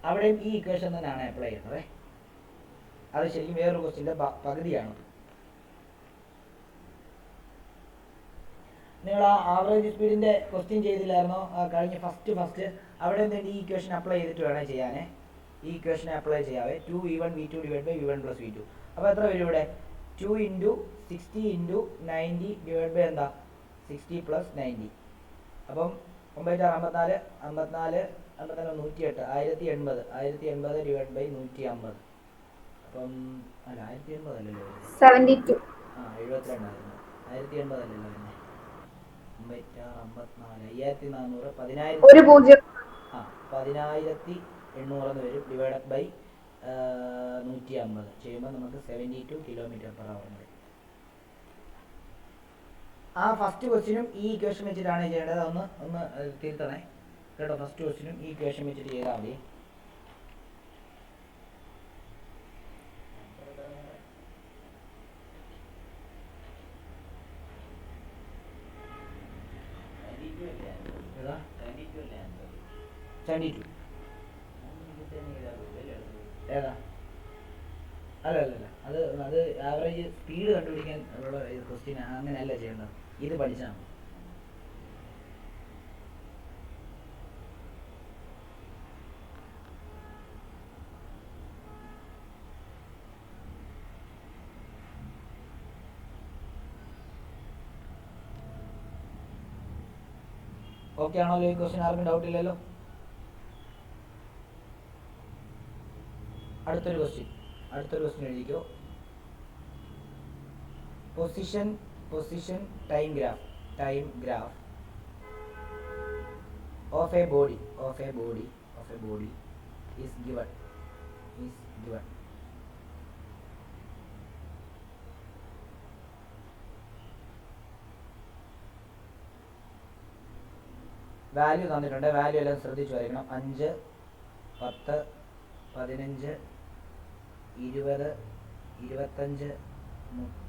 അവിടെയും ഈ ഇക്വേഷൻ തന്നെയാണ് അപ്ലൈ ചെയ്യുന്നത്. അത് ശരിക്കും വേറൊരു ക്വസ്റ്റ്യൻ്റെ പകുതിയാണ്. നിങ്ങൾ ആ ആവറേജ് സ്പീഡിൻ്റെ ക്വസ്റ്റ്യൻ ചെയ്തില്ലായിരുന്നോ കഴിഞ്ഞ ഫസ്റ്റ്? അവിടെ നിന്ന് ഈ ഇക്വേഷൻ അപ്ലൈ ചെയ്തിട്ട് വേണേൽ ചെയ്യാനേ. ഈ ഇക്വേഷനെ അപ്ലൈ ചെയ്യാവേ. 2v1 v2 divide by v1 plus v2. അപ്പോൾ എത്ര വരും ഇവിടെ? 2 × 60 × 90 ഡിവൈഡ് ബൈ എന്താ? 60 പ്ലസ് 90. അപ്പം 9×54 108 1080 ഡിവൈഡ് ബൈ 150. അപ്പം അല്ല 1080 അല്ലല്ലോ, 72. 72 ആയിരുന്നു. 1080 അല്ലല്ലോ പിന്നെ. 5400 10800 എന്ന് വരും. ഡിവൈഡഡ് ബൈ 150 ചെയ്യുമ്പോൾ നമുക്ക് 72 km/h വരും. ആ ഫസ്റ്റ് ക്വസ്റ്റ്യനും ഈ ഇക്വേഷൻ വെച്ചിട്ടാണ് ചെയ്യേണ്ടത്. ഒന്ന് തിരുത്തണേ കേട്ടോ. ഫസ്റ്റ് ക്വസ്റ്റ്യനും ഈ ഇക്വേഷൻ വെച്ചിട്ട് ചെയ്താൽ മതി. ഏതാ? അല്ല അത് ആവറേജ് സ്പീഡ് കണ്ടുപിടിക്കാൻ ഉള്ള ക്വസ്റ്റ്യൻ അങ്ങനെയല്ല ചെയ്യേണ്ടത്. ഇത് പഠിച്ചാൽ മതി. ഓക്കെ ആണല്ലോ? ഈ ക്വസ്റ്റ്യൻ ആർക്കും ഡൗട്ട് ഇല്ലല്ലോ? അടുത്തൊരു ക്വസ്റ്റ്യൻ എഴുതിക്കോ. Position time graph of a body is given. Value തന്നിട്ടുണ്ട്. വാല്യൂ എല്ലാം ശ്രദ്ധിച്ചു വരയ്ക്കണം. 5, 10, 15, 20, 25,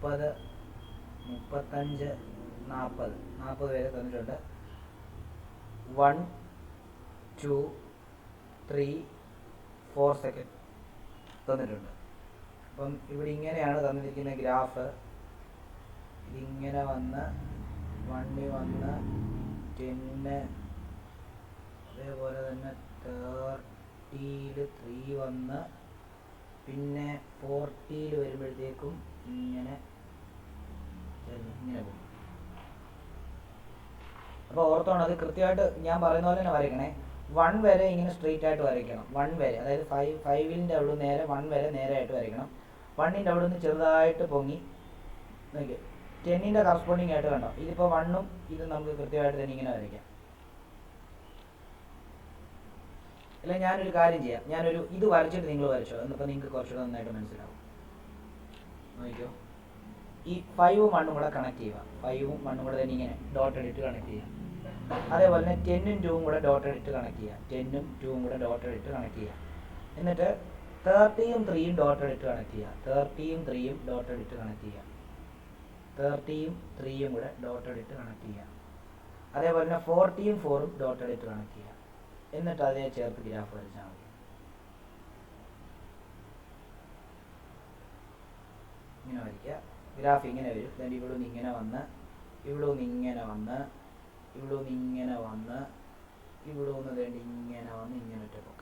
30, 35, 40 വരെ തന്നിട്ടുണ്ട്. 1, 2, 3, 4 സെക്കൻഡ് തന്നിട്ടുണ്ട്. അപ്പം ഇവിടെ ഇങ്ങനെയാണ് തന്നിരിക്കുന്ന ഗ്രാഫ്. ഇതിങ്ങനെ വന്ന് 1 വന്ന് 10, അതേപോലെ തന്നെ 30 3 വന്ന് പിന്നെ 40 വരുമ്പോഴത്തേക്കും ഇങ്ങനെ പോകും. അപ്പോൾ ഓർത്തോണം, അത് കൃത്യമായിട്ട് ഞാൻ പറയുന്ന പോലെ തന്നെ വരയ്ക്കണേ. 1 വരെ ഇങ്ങനെ സ്ട്രെയിറ്റ് ആയിട്ട് വരയ്ക്കണം. 1 വരെ, അതായത് 5ൻ്റെ അവിടെ നേരെ 1 വരെ നേരെയായിട്ട് വരയ്ക്കണം. 1ൻ്റെ അവിടെ നിന്ന് ചെറുതായിട്ട് പൊങ്ങി നോക്കി 10ൻ്റെ കറസ്പോണ്ടിങ് ആയിട്ട് കണ്ടോ. ഇതിപ്പോൾ 1ഉം ഇത് നമുക്ക് കൃത്യമായിട്ട് തന്നെ ഇങ്ങനെ വരയ്ക്കാം. അല്ല, ഞാനൊരു കാര്യം ചെയ്യാം, ഞാനൊരു ഇത് വരച്ചിട്ട് നിങ്ങൾ വരച്ചോ, എന്നിപ്പോൾ നിങ്ങൾക്ക് കുറച്ചുകൂടെ നന്നായിട്ട് മനസ്സിലാവും. നോക്കിയോ, ഈ 5ഉം 1ഉം കൂടെ കണക്ട് ചെയ്യുക. 5ഉം 1ഉം കൂടെ തന്നെ ഇങ്ങനെ ഡോട്ട് ഇട്ട് കണക്ട് ചെയ്യാം. അതേപോലെ തന്നെ 10ഉം 2ഉം കൂടെ ഡോട്ട് ഇട്ട് കണക്ട് ചെയ്യാം. 10ഉം 2ഉം കൂടെ ഡോട്ട് ഇട്ട് കണക്ട് ചെയ്യാം. എന്നിട്ട് 30ഉം 3ഉം ഡോട്ട് ഇട്ട് കണക്ട് ചെയ്യുക. 30ഉം 3ഉം ഡോട്ട് ഇട്ട് കണക്ട് ചെയ്യുക. 30ഉം 3ഉം കൂടെ ഡോട്ട് ഇട്ട് കണക്ട് ചെയ്യുക. അതേപോലെ തന്നെ 40ഉം 4ഉം ഡോട്ട് ഇട്ട് കണക്ട് ചെയ്യുക. എന്നിട്ട് അതേ ചേർത്ത് ഗ്രാഫ് വരച്ചാൽ മതി. ഇങ്ങനെ വരയ്ക്കുക. ഗ്രാഫ് ഇങ്ങനെ വരും. then ഇവിടെ നിന്ന് ഇങ്ങനെ വന്ന് ഇവിടെ നിന്ന് ഇങ്ങനെ വന്ന് ഇവിടെ നിന്ന് ഇങ്ങനെ വന്ന് ഇവിടെ നിന്ന് വേണ്ടി ഇങ്ങനെ വന്ന് ഇങ്ങനെ ഒറ്റ പോക്ക്.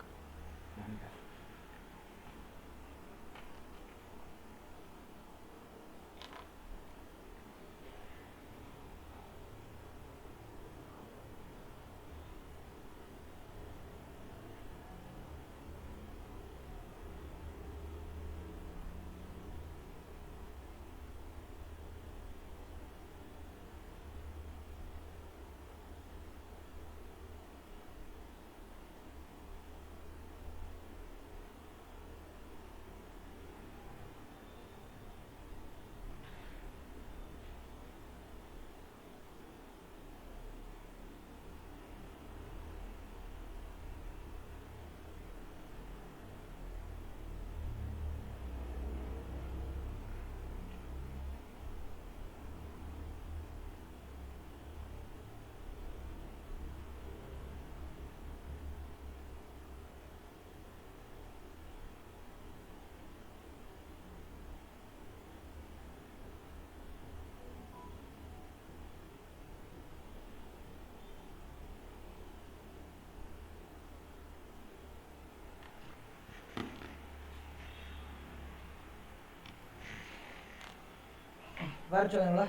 വരച്ചോ നിങ്ങൾ?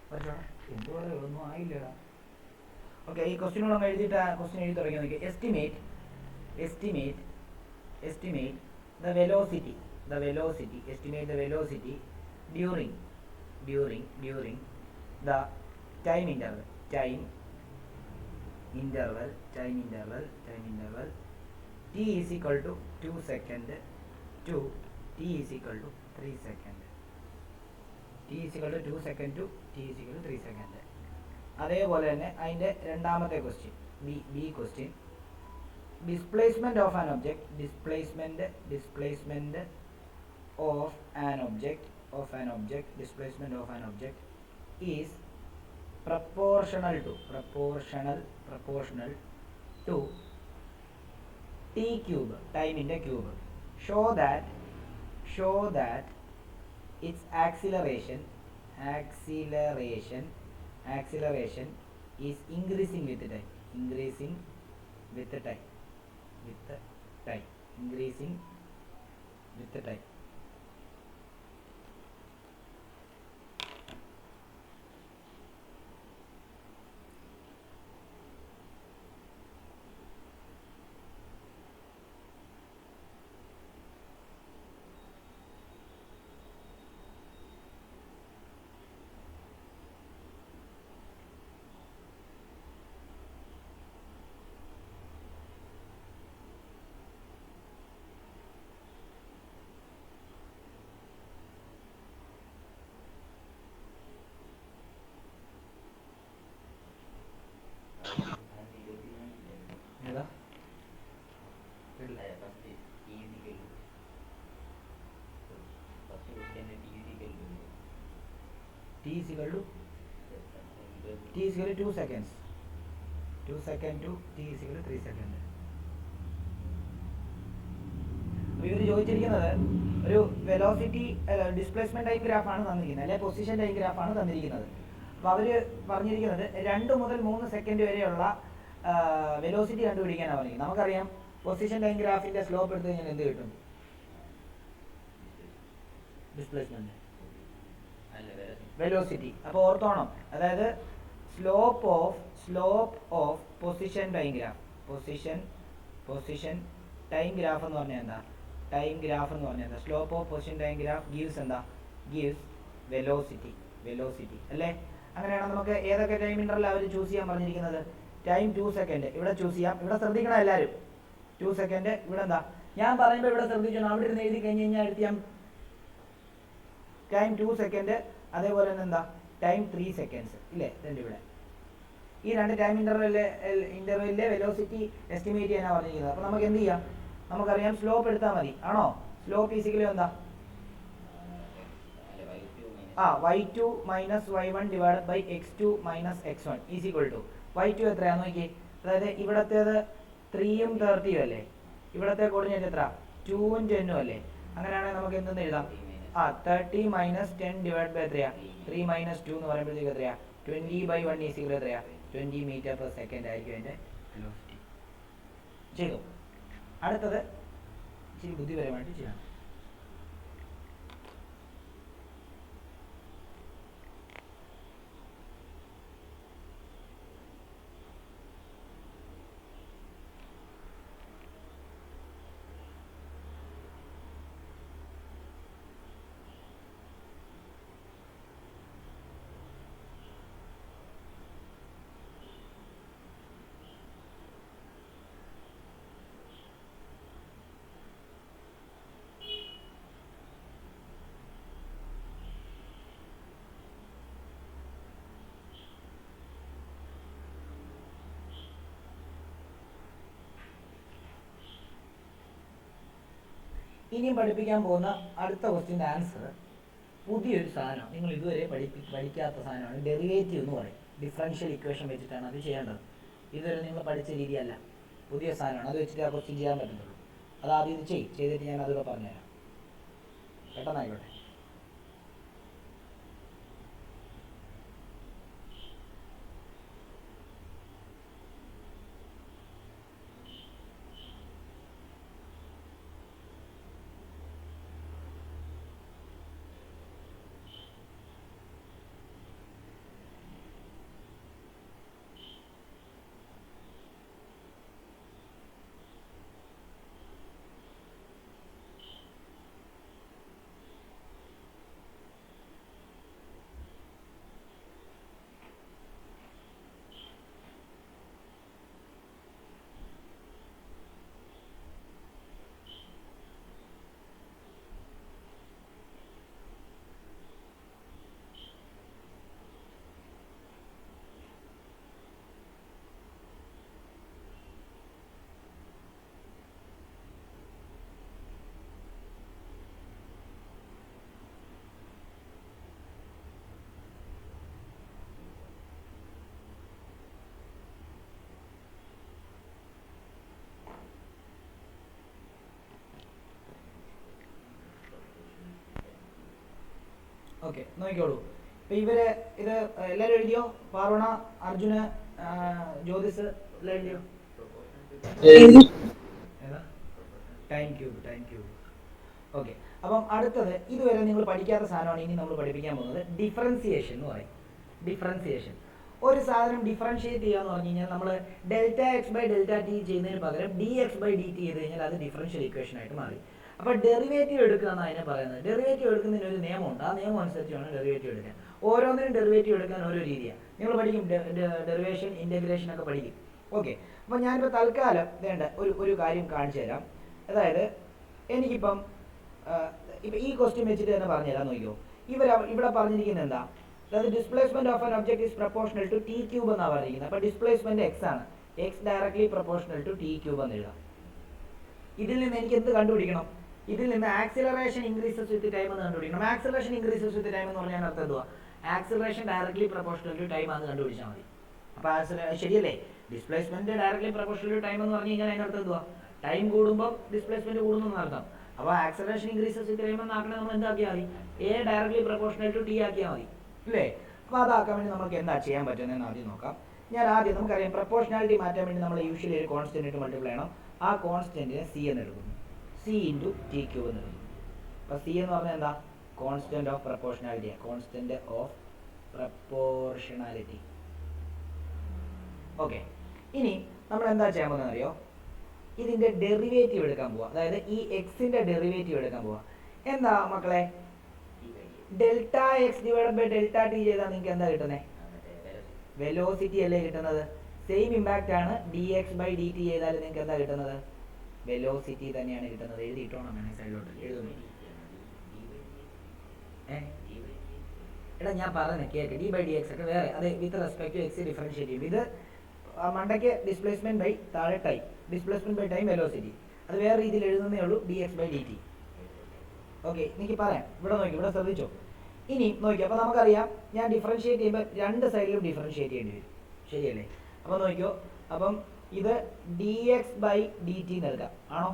വരച്ചോടാ, എന്തുപോലെ ഒന്നും ആയില്ലടാ. ഓക്കെ, ഈ ക്വസ്റ്റ്യൻ കൂടെ എഴുതിയിട്ട് ക്വസ്റ്റ്യൻ എഴുതി തുടങ്ങി നോക്കി. Estimate the velocity estimate the velocity during the time interval t is equal to 2 second to t is equal to 3 second. t is equal to 2 second to t is equal to 3 second. അതേപോലെ തന്നെ അതിൻ്റെ രണ്ടാമത്തെ question, B question, displacement of an object is proportional to t cube, time in the cube. show that its acceleration is increasing with time. Increasing with time. t is equal to 2 seconds. 2 second to t is equal to 3 second. അപ്പോൾ ഇവർ ചോദിച്ചിരിക്കുന്നത് ഒരു velocity displacement time ഗ്രാഫാണ് തന്നിരിക്കുന്നത്, അല്ലെ position time ഗ്രാഫാണ് തന്നിരിക്കുന്നത്. അപ്പോൾ അവർ പറഞ്ഞിരിക്കുന്നത് 2 മുതൽ 3 സെക്കൻഡ് വരെയുള്ള വെലോസിറ്റി കണ്ടുപിടിക്കാനാണ് പറഞ്ഞിരിക്കുന്നത്. നമുക്കറിയാം പൊസിഷൻ ടൈം ഗ്രാഫിന്റെ സ്ലോപ്പ് എടുത്തു കഴിഞ്ഞാൽ എന്ത് കിട്ടും? Displacement velocity. അപ്പോൾ ഓർത്തോണം, അതായത് slope of position time graph, position time graph എന്ന് പറഞ്ഞാൽ എന്താ? ടൈം ഗ്രാഫ് എന്ന് പറഞ്ഞാൽ എന്താ? Slope of position time graph gives എന്താ? ഗീവ്സ് വെലോസിറ്റി അല്ലേ? അങ്ങനെയാണെങ്കിൽ നമുക്ക് ഏതൊക്കെ ടൈം ഇന്റർവെൽ അവർ ചൂസ് ചെയ്യാൻ പറഞ്ഞിരിക്കുന്നത്? ടൈം 2 സെക്കൻഡ് ഇവിടെ ചൂസ് ചെയ്യാം. ഇവിടെ ശ്രദ്ധിക്കണം എല്ലാവരും, 2 സെക്കൻഡ്. ഇവിടെ എന്താ ഞാൻ പറയുമ്പോൾ ഇവിടെ ശ്രദ്ധിക്കണം, അവിടെ ഇരുന്ന് എഴുതി കഴിഞ്ഞ് കഴിഞ്ഞാൽ എടുത്ത് ഞാൻ ടൈം 2 സെക്കൻഡ്, അതേപോലെ തന്നെ എന്താ ടൈം 3 സെക്കൻഡ്സ് ഇല്ലേ? രണ്ട് ഇവിടെ ഈ 2 ടൈം ഇന്റർവെല്ലിലെ വെലോസിറ്റി എസ്റ്റിമേറ്റ് ചെയ്യാനാണ് പറഞ്ഞിരിക്കുന്നത്. അപ്പോൾ നമുക്ക് എന്ത് ചെയ്യാം? നമുക്കറിയാം സ്ലോപ്പ് എടുത്താൽ മതി, ആണോ? സ്ലോപ്പ് ഈസിക്കലി എന്താ? y2 minus y1 divide by x2 minus x1 is equal to y2 എത്രയാന്ന് നോക്കി. അതായത് ഇവിടത്തേത് 3ഉം 30ഉം അല്ലേ? ഇവിടത്തെ കോർഡിനേറ്റ് എത്ര? 2ഉം 10ഉം അല്ലേ? അങ്ങനെയാണെങ്കിൽ നമുക്ക് എന്തെന്ന് എഴുതാം? 30 മൈനസ് 10 ഡിവൈഡ് ബൈ എത്രയാ? 3 മൈനസ് 2 എന്ന് പറയുമ്പോഴത്തേക്ക് എത്രയാ? 20/1 ഈസ് ഈക്വൽ എത്രയാ? 20 മീറ്റർ പെർ സെക്കൻഡ് ആയിരിക്കും അതിൻ്റെ വെലോസിറ്റി. ചെയ്തു. അടുത്തത് ഇച്ചിരി ബുദ്ധിപരമായിട്ട് ചെയ്യാം. ഇനിയും പഠിപ്പിക്കാൻ പോകുന്ന അടുത്ത ക്വസ്റ്റ്യൻ്റെ ആൻസർ പുതിയൊരു സാധനമാണ്. നിങ്ങൾ ഇതുവരെ പഠിക്കാത്ത സാധനമാണ്. ഡെറിവേറ്റീവ് എന്ന് പറയും. ഡിഫറൻഷ്യൽ ഇക്വേഷൻ വെച്ചിട്ടാണ് അത് ചെയ്യേണ്ടത്. ഇതുവരെ നിങ്ങൾ പഠിച്ച രീതിയല്ല, പുതിയ സാധനമാണ്. അത് വെച്ചിട്ട് ആ ക്വസ്റ്റ്യൻ ചെയ്യാൻ പറ്റത്തുള്ളൂ. അത് ആദ്യം ഇത് ചെയ്തിട്ട് ഞാൻ അതുകൂടെ പറഞ്ഞുതരാം. പെട്ടെന്നായിക്കോട്ടെ. ഓക്കെ, നോക്കിക്കോളൂ. ഇപ്പം ഇവര് ഇത് എല്ലാവരും എഴുതിയോ? പാർവണ, അർജുന്, ജ്യോതിസ് എല്ലാം എഴുതിയോ? ഏതാ? Time cube. ഓക്കെ, അപ്പം അടുത്തത് ഇതുവരെ നിങ്ങൾ പഠിക്കാത്ത സാധനമാണ് ഇനി നമ്മൾ പഠിപ്പിക്കാൻ പോകുന്നത്. ഡിഫറൻസിയേഷൻ എന്ന് പറയും. ഡിഫറൻസിയേഷൻ. ഒരു സാധനം ഡിഫറൻഷിയേറ്റ് ചെയ്യുക എന്ന് പറഞ്ഞു കഴിഞ്ഞാൽ നമ്മൾ delta x by delta t ചെയ്യുന്നതിന് പകരം d x by D t ചെയ്ത് കഴിഞ്ഞാൽ അത് ഡിഫറൻഷ്യൽ ഇക്വേഷൻ ആയിട്ട് മാറി. അപ്പോൾ ഡെറിവേറ്റീവ് എടുക്കുക എന്നാണ് അതിനെ പറയുന്നത്. ഡെറിവേറ്റീവ് എടുക്കുന്നതിന് ഒരു നിയമമുണ്ട്. ആ നിയമം അനുസരിച്ച് വേണം ഡെറിവേറ്റീവ് എടുക്കാൻ. ഓരോന്നിനും ഡെറിവേറ്റീവ് എടുക്കാൻ ഓരോ രീതിയാണ്. നിങ്ങൾ പഠിക്കും, ഡെറിവേഷൻ, ഇൻ്റഗ്രേഷൻ ഒക്കെ പഠിക്കും. ഓക്കെ, അപ്പോൾ ഞാനിപ്പോൾ തൽക്കാലം വേണ്ട ഒരു കാര്യം കാണിച്ചു തരാം. അതായത് എനിക്കിപ്പം ഇപ്പം ഈ ക്വസ്റ്റ്യൻ വെച്ചിട്ട് തന്നെ പറഞ്ഞുതരാം. നോക്കിയോ, ഇവിടെ പറഞ്ഞിരിക്കുന്നത് എന്താ? അതായത് displacement of an object is proportional to t cube എന്നാണ് പറഞ്ഞിരിക്കുന്നത്. അപ്പോൾ ഡിസ്പ്ലേസ്മെന്റ് എക്സ് ആണ്. X directly proportional to t cube എന്ന് എഴുതാം. ഇതിൽ നിന്ന് എനിക്ക് എന്ത് കണ്ടുപിടിക്കണം? ഇതിൽ നിന്ന് ആക്സിലറേഷൻ ഇൻക്രീസസ് വിത്ത് ടൈം എന്ന് കണ്ടുപിടിക്കണം. ആക്സിലറേഷൻ ഇൻക്രീസസ് വിത്ത് ടൈം എന്ന് പറഞ്ഞാൽ അർത്ഥം എന്തുവാ? Acceleration directly proportional to time ആണെന്ന് കണ്ടുപിടിച്ചാൽ മതി. അപ്പോൾ ശരിയല്ലേ? Displacement directly proportional to time എന്ന് പറഞ്ഞു കഴിഞ്ഞാൽ അതിനർത്ഥം എന്തുവാ? ടൈം കൂടുമ്പോൾ ഡിസ്പ്ലേസ്മെന്റ് കൂടുന്നു എന്നർത്ഥം. അപ്പോൾ ആക്സിലറേഷൻ ഇൻക്രീസസ് വിത്ത് ടൈം എന്നാക്കണേ നമ്മൾ എന്താക്കിയാൽ മതി? A directly proportional to t ആക്കിയാൽ മതി അല്ലേ? അപ്പോൾ അതാക്കാൻ വേണ്ടി നമുക്ക് എന്താ ചെയ്യാൻ പറ്റുന്നതെന്ന് ആദ്യം നോക്കാം. ഞാൻ ആദ്യം നമുക്കറിയാം പ്രൊപ്പോർഷണാലിറ്റി മാറ്റാൻ വേണ്ടി നമ്മൾ യൂഷ്വലി ഒരു കോൺസ്റ്റന്റ് ഇട്ട് മൾട്ടിപ്ലൈ ചെയ്യണം. ആ കോൺസ്റ്റന്റിനെ സി എന്ന് എടുക്കുന്നു, സി ഇൻറ്റു ടി ക്യൂബ് എന്ന് എടുക്കുന്നു. അപ്പോൾ സി എന്ന് പറഞ്ഞാൽ എന്താ? Constant of proportionality, constant of proportionality. Okay, ഇനി നമ്മൾ എന്താ ചെയ്യാൻ പോകുന്നത് അറിയോ? ഇതിന്റെ ഡെറിവേറ്റീവ് എടുക്കാൻ പോവാ, അതായത് ഈ എക്സിന്റെ ഡെറിവേറ്റീവ് എടുക്കാൻ പോവാ. എന്താ മക്കളെ? Delta x divide by delta t ചെയ്താൽ നിങ്ങൾക്ക് എന്താ കിട്ടുന്നത്? വെലോസിറ്റി അല്ലേ കിട്ടുന്നത്? സെയിം ഇമ്പാക്റ്റ് ആണ് d x by D t ചെയ്താൽ നിങ്ങൾക്ക് എന്താ കിട്ടുന്നത്? വെലോസിറ്റി തന്നെയാണ് കിട്ടുന്നത്. എഴുതിയിട്ടോണം വേണേ സൈഡിലോട്ട് എഴുതുന്നു. എടാ ഞാൻ പറയുന്നത് കേൾക്ക്, ഡി ബൈ ഡി എക്സ് ഒക്കെ വേറെ, അത് with respect to x differentiate ചെയ്യും. ഇത് മണ്ടയ്ക്ക് ഡിസ്പ്ലേസ്മെന്റ് ബൈ താഴെ time, displacement by time velocity, അത് വേറെ രീതിയിൽ എഴുതുന്നേ ഉള്ളൂ, d x by D t. Okay, എനിക്ക് പറയാം. ഇവിടെ നോക്കി, ഇവിടെ ശ്രദ്ധിച്ചോ. ഇനി നോക്കി, അപ്പോൾ നമുക്കറിയാം ഞാൻ ഡിഫറൻഷിയേറ്റ് ചെയ്യുമ്പോൾ രണ്ട് സൈഡിലും ഡിഫറൻഷിയേറ്റ് ചെയ്യേണ്ടി വരും, ശരിയല്ലേ? അപ്പോൾ നോക്കിയോ, അപ്പം ഇത് d x by D T എന്ന് എടുക്കാം, ആണോ?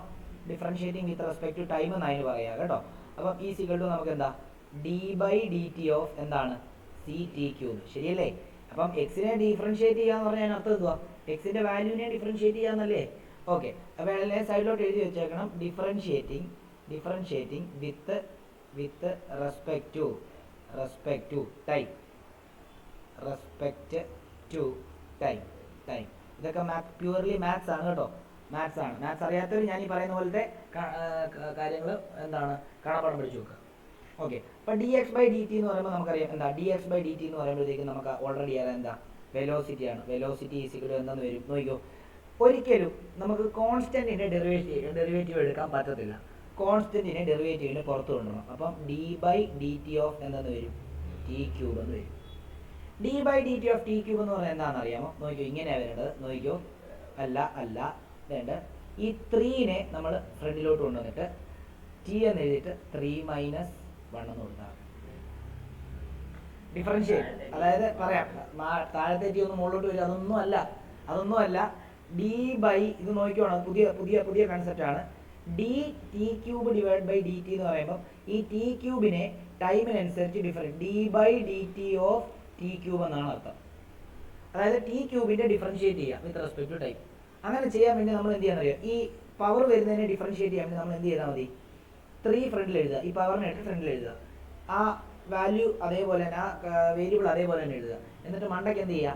Differentiating with respect to time എന്ന് അതിന് പറയാം കേട്ടോ. അപ്പം ഈ സിക്വൽ ടു നമുക്ക് എന്താ? D by D T of എന്താണ്? സി ടി ക്യൂബ്, ശരിയല്ലേ? അപ്പം എക്സിനെ ഡിഫറൻഷിയേറ്റ് ചെയ്യാന്ന് പറഞ്ഞാൽ അതിനർത്ഥം എന്തുവാ? എക്സിന്റെ വാല്യൂവിനെ ഡിഫറൻഷിയേറ്റ് ചെയ്യാന്നല്ലേ? ഓക്കെ, അപ്പോൾ സൈഡിലോട്ട് എഴുതി വെച്ചേക്കണം differentiating with respect to time. ഇതൊക്കെ പ്യൂർലി മാത്സ് ആണ് കേട്ടോ, മാത്സ് ആണ്. മാത്സ് അറിയാത്തവർ ഞാൻ ഈ പറയുന്ന പോലത്തെ കാര്യങ്ങൾ എന്താണ് കാണാപ്പാഠം പഠിച്ചു നോക്കുക. ഓക്കെ, അപ്പോൾ d x by D T എന്ന് പറയുമ്പോൾ നമുക്കറിയാം എന്താ? D x by D T എന്ന് പറയുമ്പോഴത്തേക്കും നമുക്ക് ഓൾറെഡി അറിയാം എന്താ? വെലോസിറ്റി ആണ്. വെലോസിറ്റി ഈസിക്കൽ എന്താന്ന് വരും നോക്കിയോ? ഒരിക്കലും നമുക്ക് കോൺസ്റ്റന്റിന്റെ ഡെറിവേറ്റീവ് എടുക്കാൻ പറ്റത്തില്ല. കോൺസ്റ്റന്റിനെ ഡെറിവേറ്റീവിന് പുറത്ത് കൊണ്ടുവരണം. അപ്പം d by D T of എന്താന്ന് വരും? ടി ക്യൂബ് എന്ന് വരും. D by D T of T cube എന്ന് പറഞ്ഞാൽ എന്താണെന്ന് അറിയാമോ? നോക്കിയോ, ഇങ്ങനെയാണ് വരേണ്ടത്. നോക്കിയോ, അല്ല വേണ്ട, ഈ 3നെ നമ്മൾ ഫ്രണ്ടിലോട്ട് കൊണ്ടുവന്നിട്ട് ടി എന്ന് എഴുതിയിട്ട് 3 മൈനസ് 1 എന്ന് കൊടുത്താൽ ഡിഫറൻഷിയേറ്റ്. അതായത് പറയാം, താഴത്തെ ടി ഒന്ന് മുകളിലോട്ട് വരും. അതൊന്നും അല്ല ഡി ബൈ, ഇത് നോക്കിക്കോണം, പുതിയ കൺസെപ്റ്റ് ആണ്. D T cube divide by D T എന്ന് പറയുമ്പോൾ ഈ ടി ക്യൂബിനെ ടൈമിനനുസരിച്ച് different D by D T of T cube എന്നാണ് അർത്ഥം. അതായത് ടി ക്യൂബിന്റെ ഡിഫറൻഷിയേറ്റ് ചെയ്യാം വിത്ത് റെസ്പെക്ട് ടു ടൈം. അങ്ങനെ ചെയ്യാൻ വേണ്ടി നമ്മൾ എന്ത് ചെയ്യാന്നറിയാം? ഈ പവർ വരുന്നതിനെ ഡിഫറൻഷിയേറ്റ് ചെയ്യാൻ വേണ്ടി നമ്മൾ എന്ത് ചെയ്താൽ മതി? 3 ഫ്രണ്ടിൽ എഴുതുക, ഈ പവറിനെ എടുത്ത് ഫ്രണ്ടിൽ എഴുതുക, ആ വാല്യൂ അതേപോലെ തന്നെ, ആ വേരിയബിൾ അതേപോലെ തന്നെ എഴുതുക. എന്നിട്ട് മണ്ടയ്ക്ക് എന്ത് ചെയ്യുക?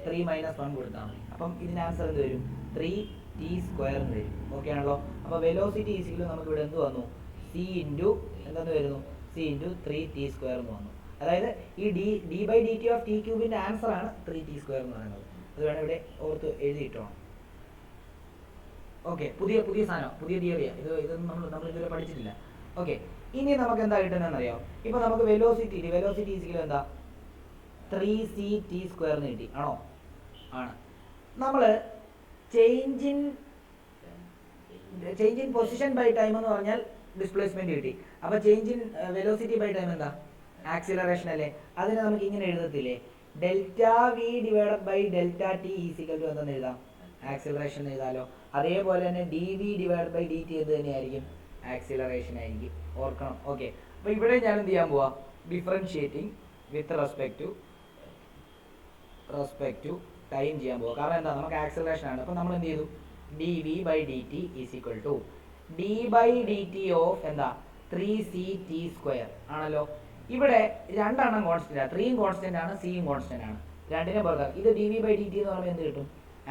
3 മൈനസ് 1 കൊടുത്താൽ മതി. അപ്പം ഇതിന് ആൻസർ എന്ത് വരും? 3t² എന്ന് വരും. ഓക്കെ ആണല്ലോ? അപ്പോൾ വെലോസിറ്റി ഈസിക്കൽ നമുക്ക് ഇവിടെ എന്ത് വന്നു? സി ഇൻറ്റു എന്തെന്ന് വരുന്നു? സി ഇൻറ്റു 3t² എന്ന് വന്നു. അതായത് ഈ D by D T of T ക്യൂബിൻ്റെ ആൻസർ ആണ് 3t² എന്ന് പറയുന്നത്. അത് വേണം ഇവിടെ ഓർത്ത് എഴുതിയിട്ടോണം. ഓക്കെ, പുതിയ സാധനം, പുതിയ തിയറിയാണ് ഇതൊന്നും നമ്മൾ ഇതുവരെ പഠിച്ചിട്ടില്ല. ഓക്കെ, ഇനി നമുക്ക് എന്താ കിട്ടുന്നതെന്ന് അറിയാം? ഇപ്പോൾ നമുക്ക് വെലോസിറ്റി ഈസിക്കൽ എന്താ? 3ct² എന്ന് കിട്ടി, ആണോ? ആണ്. നമ്മൾ change in position by time എന്ന് പറഞ്ഞാൽ ഡിസ്പ്ലേസ്മെന്റ് കിട്ടി. അപ്പോൾ change in velocity by time എന്താ? ആക്സിലറേഷൻ അല്ലേ? അതിനെ നമുക്ക് ഇങ്ങനെ എഴുതത്തില്ലേ? Delta V divide by delta T is equal to എന്തെന്ന് എഴുതാം? ആക്സിലറേഷൻ എഴുതാലോ. അതേപോലെ തന്നെ D V divide by D T എന്ത് തന്നെയായിരിക്കും? ആക്സിലറേഷൻ ആയിരിക്കും, ഓർക്കണം. ഓക്കെ, അപ്പോൾ ഇവിടെ ഞാൻ എന്ത് ചെയ്യാൻ പോവാ? Differentiating with respect to time ചെയ്യാൻ പോവാം. കാരണം എന്താ? നമുക്ക് ആക്സിലറേഷൻ ആണ്. അപ്പോൾ നമ്മൾ എന്ത് ചെയ്തു? D V by D t is equal to d by D T of എന്താ? 3ct² ആണല്ലോ. ഇവിടെ രണ്ടെണ്ണം കോൺസ്റ്റന്റ് ആണ്, 3യും കോൺസ്റ്റന്റ് ആണ്, സിയും കോൺസ്റ്റന്റ് ആണ്. രണ്ടിനെ പുറത്തിറക്കി. ഇത് d V by D T എന്ന് പറയുമ്പോൾ എന്ത് കിട്ടും?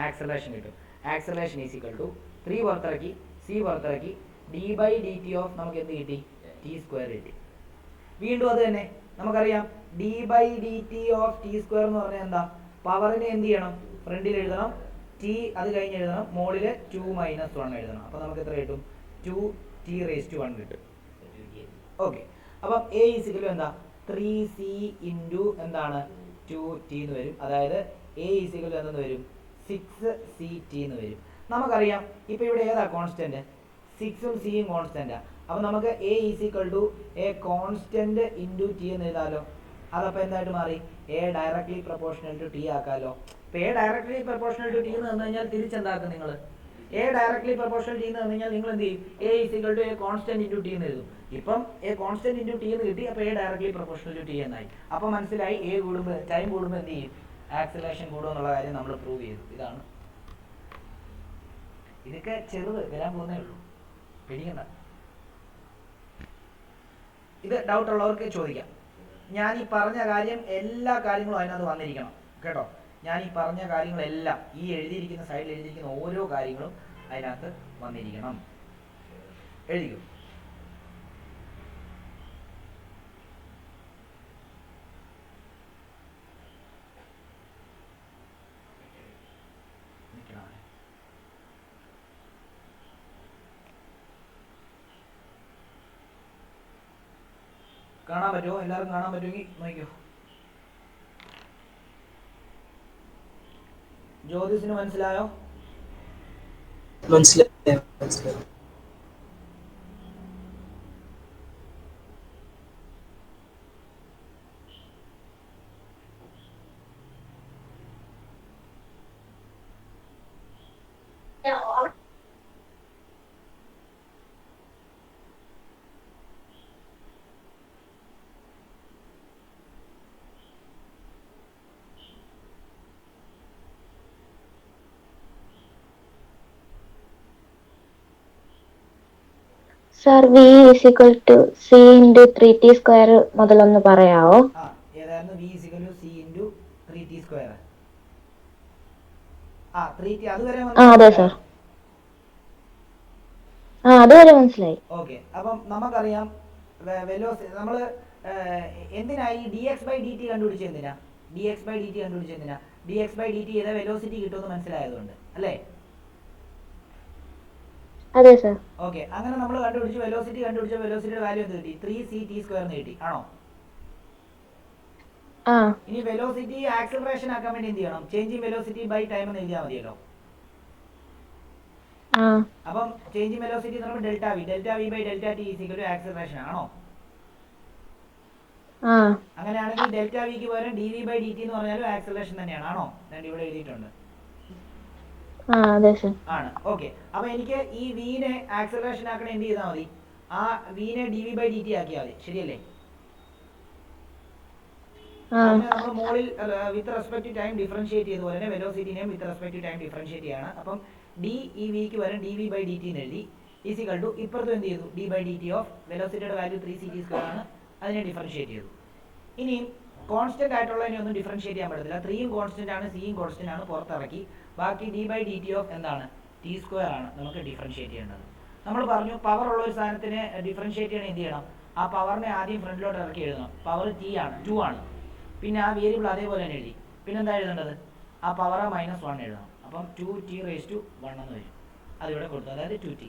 ആക്സിലറേഷൻ കിട്ടും. ആക്സിലറേഷൻ ഈസിക്വൽ ടു 3 പുറത്തിറക്കി, സി പുറത്തിറക്കി, d by D T of നമുക്ക് എന്ത് കിട്ടി? t² കിട്ടി. വീണ്ടും അത് തന്നെ നമുക്കറിയാം, d by D T of t² എന്ന് പറഞ്ഞാൽ എന്താ? പവറിനെ എന്ത് ചെയ്യണം? ഫ്രണ്ടിൽ എഴുതണം, ടി അത് കഴിഞ്ഞ് എഴുതണം, മുകളിൽ 2 മൈനസ് 1 എഴുതണം. അപ്പോൾ നമുക്ക് എത്ര കിട്ടും? 2t⁻1 കിട്ടും. ഓക്കെ, അപ്പം എ ഈസിക്കൽ എന്താ? 3c ഇൻറ്റു എന്താണ്? 2t എന്ന് വരും. അതായത് എ ഈസിക്കൽ എന്തെന്ന് വരും? 6ct എന്ന് വരും. നമുക്കറിയാം ഇപ്പോൾ ഇവിടെ ഏതാ കോൺസ്റ്റന്റ്? 6ഉം സിയും കോൺസ്റ്റന്റാ. അപ്പോൾ നമുക്ക് A is equal to a constant into T എന്ന് എഴുതാലോ. അതപ്പോൾ എന്തായിട്ട് മാറി? A directly proportional to T ആക്കാമല്ലോ. ഇപ്പോൾ A directly proportional to T എന്ന് തന്നു കഴിഞ്ഞാൽ തിരിച്ചെന്താക്കും നിങ്ങൾ? എ ഡയറക്ട്ലി പ്രൊപ്പോർഷണൽ ടി എന്ന് പറഞ്ഞു കഴിഞ്ഞാൽ നിങ്ങൾ എന്ത് ചെയ്യും? A equal to a constant into T എന്ന് എഴുതും. ഇപ്പം എ കോൺസ്റ്റന്റ് ഇൻറ്റു ടി എന്ന് കിട്ടി, അപ്പോൾ a directly proportional to t എന്നായി. അപ്പോൾ മനസ്സിലായി എ കൂടുമ്പോൾ ടൈം കൂടുമ്പോൾ എന്ത് ചെയ്യും? ആക്സിലറേഷൻ കൂടും എന്നുള്ള കാര്യം നമ്മൾ പ്രൂവ് ചെയ്തു. ഇതാണ്. ഇതൊക്കെ ചെറുത് വരാൻ പോകുന്നേ ഉള്ളൂ, പേടിക്കണ്ട. ഇത് ഡൗട്ട് ഉള്ളവർക്ക് ചോദിക്കാം. ഞാൻ ഈ പറഞ്ഞ കാര്യം എല്ലാ കാര്യങ്ങളും അതിനകത്ത് വന്നിരിക്കണം കേട്ടോ. ഞാൻ ഈ പറഞ്ഞ കാര്യങ്ങളെല്ലാം ഈ എഴുതിയിരിക്കുന്ന സൈഡിൽ എഴുതിയിരിക്കുന്ന ഓരോ കാര്യങ്ങളും അതിനകത്ത് വന്നിരിക്കണം. എഴുതിക്കും. കാണാൻ പറ്റുമോ? എല്ലാവരും കാണാൻ പറ്റുമെങ്കിൽ നോക്കിയോ. ജ്യോതിസിന് മനസ്സിലായോ? മനസ്സിലായി. Sir V is equal to C into 3t square മുതലൊന്ന് പറയാവോ? ഏതായിരുന്നു? V is equal to C into 3t square. 3t അതുവരെ അതെ സർ. അതുവരെ മനസ്സിലായി. ഓക്കെ. അപ്പം നമുക്കറിയാം വെലോസിറ്റി നമ്മൾ എന്തിനായി dx by dt കണ്ടുപിടിച്ചത്? എന്തിനാ dx by dt കണ്ടുപിടിച്ചത്? എന്തിനാ? dx by dt ചെയ്ത വെലോസിറ്റി കിട്ടുമെന്ന് മനസ്സിലായതുകൊണ്ട് അല്ലേ? അതെ സർ. ഓക്കെ. അങ്ങനെ നമ്മൾ കണ്ടുപിടിച്ചു വെലോസിറ്റിയുടെ വാല്യൂ എന്ത് കിട്ടി? 3ct സ്ക്വയർ എന്ന് കിട്ടി. ആണോ? ഇനി വെലോസിറ്റി ആക്സിലറേഷൻ ആക്കാൻ വേണ്ടി എന്ത് ചെയ്യണം? Change in velocity by time എന്ന് എഴുതിയാൽ മതിയല്ലോ. അപ്പം ചേഞ്ച് ഇൻ വെലോസിറ്റി എന്ന് പറയുമ്പോൾ delta v by delta t is equal to acceleration ആണോ? അങ്ങനെയാണെങ്കിൽ ഡെൽറ്റ വിക്ക് പകരം d V by D T എന്ന് പറഞ്ഞാലും ആക്സിലറേഷൻ തന്നെയാണ്. ആണോ? ഞാൻ ഇവിടെ എഴുതിയിട്ടുണ്ട്. ആണ്. ഓക്കെ. അപ്പൊ എനിക്ക് ഈ വിനെ ആക്സിലറേഷൻ ആക്കണ എന്ത് ചെയ്താൽ മതി? ആ വിനെ D V by D T ആക്കിയാൽ മതി. ശരിയല്ലേ? നമ്മൾ മോളിൽ with respect to time differentiate ചെയ്ത പോലെ തന്നെ വെലോസിറ്റിനെയും with respect to time differentiate ചെയ്യാണ്. അപ്പം ഡി ഈ വിക്ക് വരും D V by D T എന്ന് എഴുതി. ഈസിക്കൽ ടു ഇപ്പുറത്തും എന്ത് ചെയ്തു? D by D T of വെലോസിറ്റിയുടെ വാല്യൂ 3ct സ്ക്വയർ ആണ്, അതിനെ ഡിഫറൻഷിയേറ്റ് ചെയ്തു. ഇനിയും കോൺസ്റ്റന്റ് ആയിട്ടുള്ളതിനെ ഒന്നും ഡിഫറൻഷിയേറ്റ് ചെയ്യാൻ പറ്റത്തില്ല. 3യും കോൺസ്റ്റന്റ് ആണ്, സിയും കോൺസ്റ്റന്റ് ആണ്, പുറത്തിറക്കി. ബാക്കി d by D T of എന്താണ്? ടി സ്ക്വയർ ആണ് നമുക്ക് ഡിഫറൻഷിയേറ്റ് ചെയ്യേണ്ടത്. നമ്മൾ പറഞ്ഞു പവർ ഉള്ള ഒരു സാധനത്തിനെ ഡിഫറൻഷിയേറ്റ് ചെയ്യണം. എന്ത് ചെയ്യണം? ആ പവറിനെ ആദ്യം ഫ്രണ്ടിലോട്ട് ഇറക്കി എഴുതണം. പവർ ടി ആണ്, 2 ആണ്. പിന്നെ ആ വേരിയബിൾ അതേപോലെ തന്നെ എഴുതി. പിന്നെ എന്താ എഴുതേണ്ടത്? ആ പവർ -1 എഴുതണം. അപ്പം 2t⁻1 എന്ന് വരും. അതിവിടെ കൊടുത്തു, അതായത് 2t.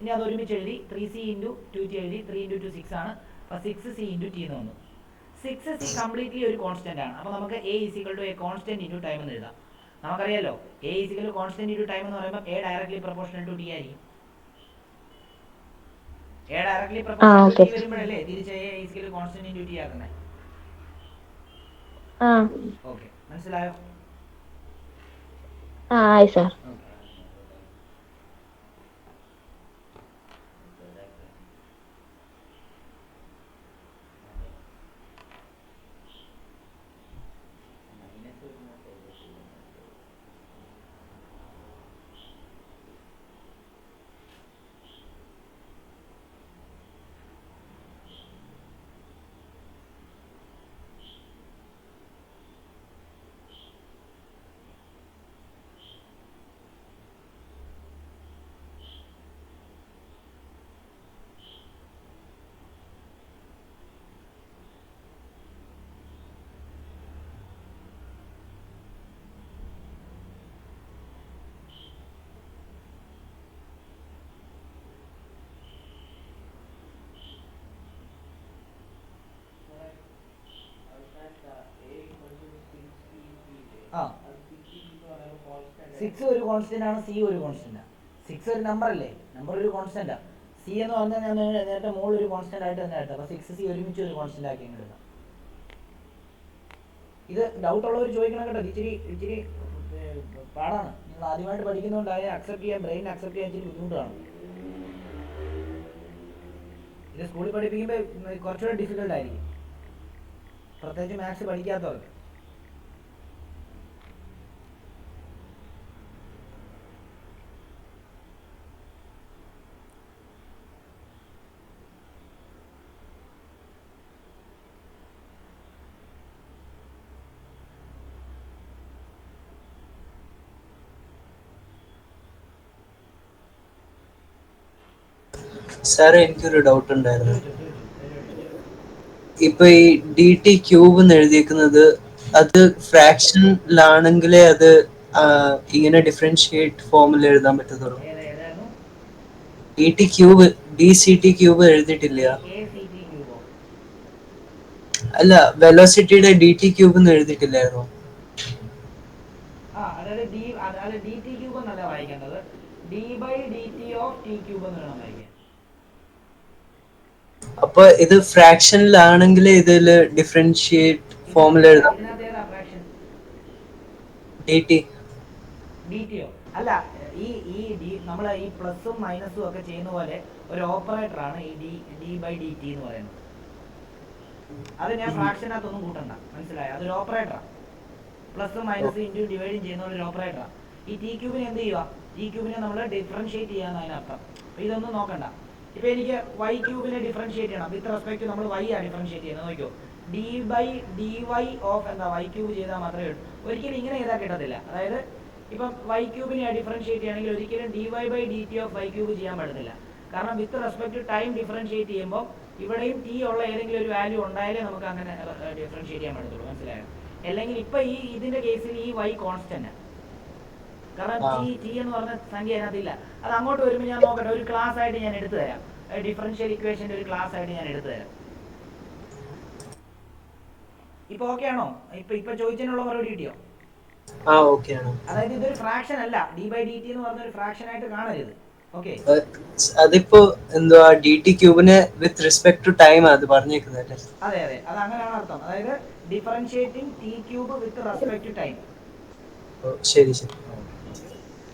ഇനി അത് ഒരുമിച്ച് എഴുതി 3c ഇൻറ്റു 2t എഴുതി. 3 × 2 6 ആണ്. അപ്പോൾ 6c ഇൻറ്റു ടി എന്ന് വന്നു. 6c കംപ്ലീറ്റ്ലി ഒരു കോൺസ്റ്റന്റ് ആണ്. അപ്പോൾ നമുക്ക് a equal to a constant into time എന്ന് എഴുതാം. നമുക്കറിയാലോ a equal to constant into time എന്ന് പറയുമ്പോൾ a directly proportional to T ആയിരിക്കും. a directly proportional to T വരുമ്പോഴല്ലേ തിരിച്ച് a equal to constant into T ആക്കുന്നത്. ഓക്കെ. മനസ്സിലായോ? ആയി സർ. ആ 6 ഒരു കോൺസ്റ്റന്റ് ആണ്, സി ഒരു കോൺസ്റ്റന്റ് ആണ്. 6 ഒരു നമ്പർ അല്ലേ? നമ്പർ ഒരു കോൺസ്റ്റന്റ് ആണ്. സി എന്ന് പറഞ്ഞാൽ ഞാൻ നേരത്തെ മോൾ ഒരു കോൺസ്റ്റന്റ് ആയിട്ട് തന്നെ എടുത്തത്. അപ്പോൾ 6c ഒരുമിച്ച് ഒരു കോൺസ്റ്റന്റ് ആക്കി എഴുതാം. ഇത് ഡൗട്ട് ഉള്ളവർ ചോദിക്കണം കേട്ടോ. ഇച്ചിരി ഇച്ചിരി പാടാണ്. നിങ്ങൾ ആദ്യമായിട്ട് പഠിക്കുന്നതുകൊണ്ടായ അക്സെപ്റ്റ് ചെയ്യാൻ, ബ്രെയിൻ അക്സെപ്റ്റ് ചെയ്യാൻ ഇച്ചിരി ബുദ്ധിമുട്ടാണ്. ഇത് സ്കൂളിൽ പഠിപ്പിക്കുമ്പോൾ കുറച്ചുകൂടെ ഡിഫിക്കൽട്ട് ആയിരിക്കും, പ്രത്യേകിച്ച് മാത്സ് പഠിക്കാത്തവർക്ക്. സാറേ എനിക്കൊരു ഡൗട്ട് ഉണ്ടായിരുന്നു. ഇപ്പൊ ഈ DT ക്യൂബ് എന്ന് എഴുതിയിരിക്കുന്നത് അത് ഫ്രാക്ഷനിലാണെങ്കിലേ അത് ഇങ്ങനെ ഡിഫറൻഷിയേറ്റ് ഫോമിൽ എഴുതാൻ പറ്റത്തുള്ളൂ. DT ക്യൂബ് DCT ക്യൂബ് എഴുതിയിട്ടില്ല. അല്ല, വെലോസിറ്റിയുടെ DT ക്യൂബ് എന്ന് എഴുതിയിട്ടില്ലായിരുന്നു. DT ക്യൂബ് എന്നല്ല വായിക്കേണ്ടത്, d/dt ഓഫ് t ക്യൂബ് എന്ന് വേണം വായിക്കാൻ. അപ്പൊ ഇത് ഫ്രാക്ഷനിലാണെങ്കിൽ ഇതില് ഡിഫറൻഷിയേറ്റ് ഫോമിൽ എഴുതാം. DTയോ അല്ല, നമ്മൾ ഈ പ്ലസും മൈനസും ഒക്കെ ചെയ്യുന്ന പോലെ ഒരു ഓപ്പറേറ്റർ ആണ് ഈ d/dt എന്ന് പറയുന്നത്. അത് ഞാൻ ഫ്രാക്ഷനകത്തൊന്നും കൂട്ടണ്ട, മനസ്സിലായോ? അതൊരു ഓപ്പറേറ്ററാണ്. പ്ലസും മൈനസും ഇൻറ്റു ഡിവൈഡും ചെയ്യുന്ന ഒരു ഓപ്പറേറ്ററാണ്. ഈ t ക്യൂബിനെ എന്ത് ചെയ്യുക? t ക്യൂബിനെ നമ്മൾ ഡിഫറൻഷിയേറ്റ് ചെയ്യാന്ന് അതിനർത്ഥം. അപ്പോൾ ഇതൊന്നും നോക്കണ്ട. ഇപ്പോൾ എനിക്ക് y ക്യൂബിനെ ഡിഫറൻഷിയേറ്റ് ചെയ്യണം. വിത്ത് റെസ്പെക്ട് നമ്മൾ y ആണ് ഡിഫറൻഷിയേറ്റ് ചെയ്യുന്നത്. നോക്കിയോ, d/dy ഓഫ് എന്താ y ക്യൂബ് ചെയ്താൽ മാത്രമേ ഉള്ളൂ. ഒരിക്കലും ഇങ്ങനെ ചെയ്താൽ കിട്ടത്തില്ല. അതായത് ഇപ്പം y ക്യൂബിനെ ഡിഫറൻഷിയേറ്റ് ചെയ്യണമെങ്കിൽ ഒരിക്കലും dy/dt ഓഫ് y ക്യൂബ് ചെയ്യാൻ പറ്റത്തില്ല. കാരണം വിത്ത് റെസ്പെക്ട് ടൈം ഡിഫറൻഷിയേറ്റ് ചെയ്യുമ്പോൾ ഇവിടെയും t ഉള്ള ഏതെങ്കിലും ഒരു വാല്യൂ ഉണ്ടായാലേ നമുക്ക് അങ്ങനെ ഡിഫറൻഷിയേറ്റ് ചെയ്യാൻ പറ്റത്തുള്ളൂ, മനസ്സിലായോ? അല്ലെങ്കിൽ ഇപ്പം ഇതിന്റെ കേസിൽ ഈ y കോൺസ്റ്റന്റ്, കാരണം t എന്ന് പറഞ്ഞ സംഖ്യ അതിനകത്തില്ല. അത് അങ്ങോട്ട് വരുമ്പോൾ ഞാൻ നോക്കട്ടെ, ഒരു ക്ലാസ് ആയിട്ട് ഞാൻ എടുത്തു തരാം. ഡിഫറൻഷ്യൽ ഇക്വേഷൻ്റെ ഒരു ക്ലാസ് ആയിട്ട് ഞാൻ എടുത്തു തരാം. ഇപ്പൊ ഓക്കെ ആണോ? ഇപ്പൊ ചോദിച്ചതിനുള്ള മറുപടി കിട്ടിയോ? അതായത് ഇതൊരു ഫ്രാക്ഷൻ അല്ല, d/dt എന്ന് പറഞ്ഞ ഒരു ഫ്രാക്ഷൻ ആയിട്ട് കാണരുത്. ഓക്കെ, അതിപ്പോ എന്തുവാ DT ക്യൂബിനെ വിത്ത് റെസ്പെക്ട് ടു ടൈം അത് പറഞ്ഞേക്കുന്നത്. അതെ അതെ, അത് അങ്ങനെയാണ് അർത്ഥം. അതായത് differentiating t cube with respect to time. ശരി ശരി.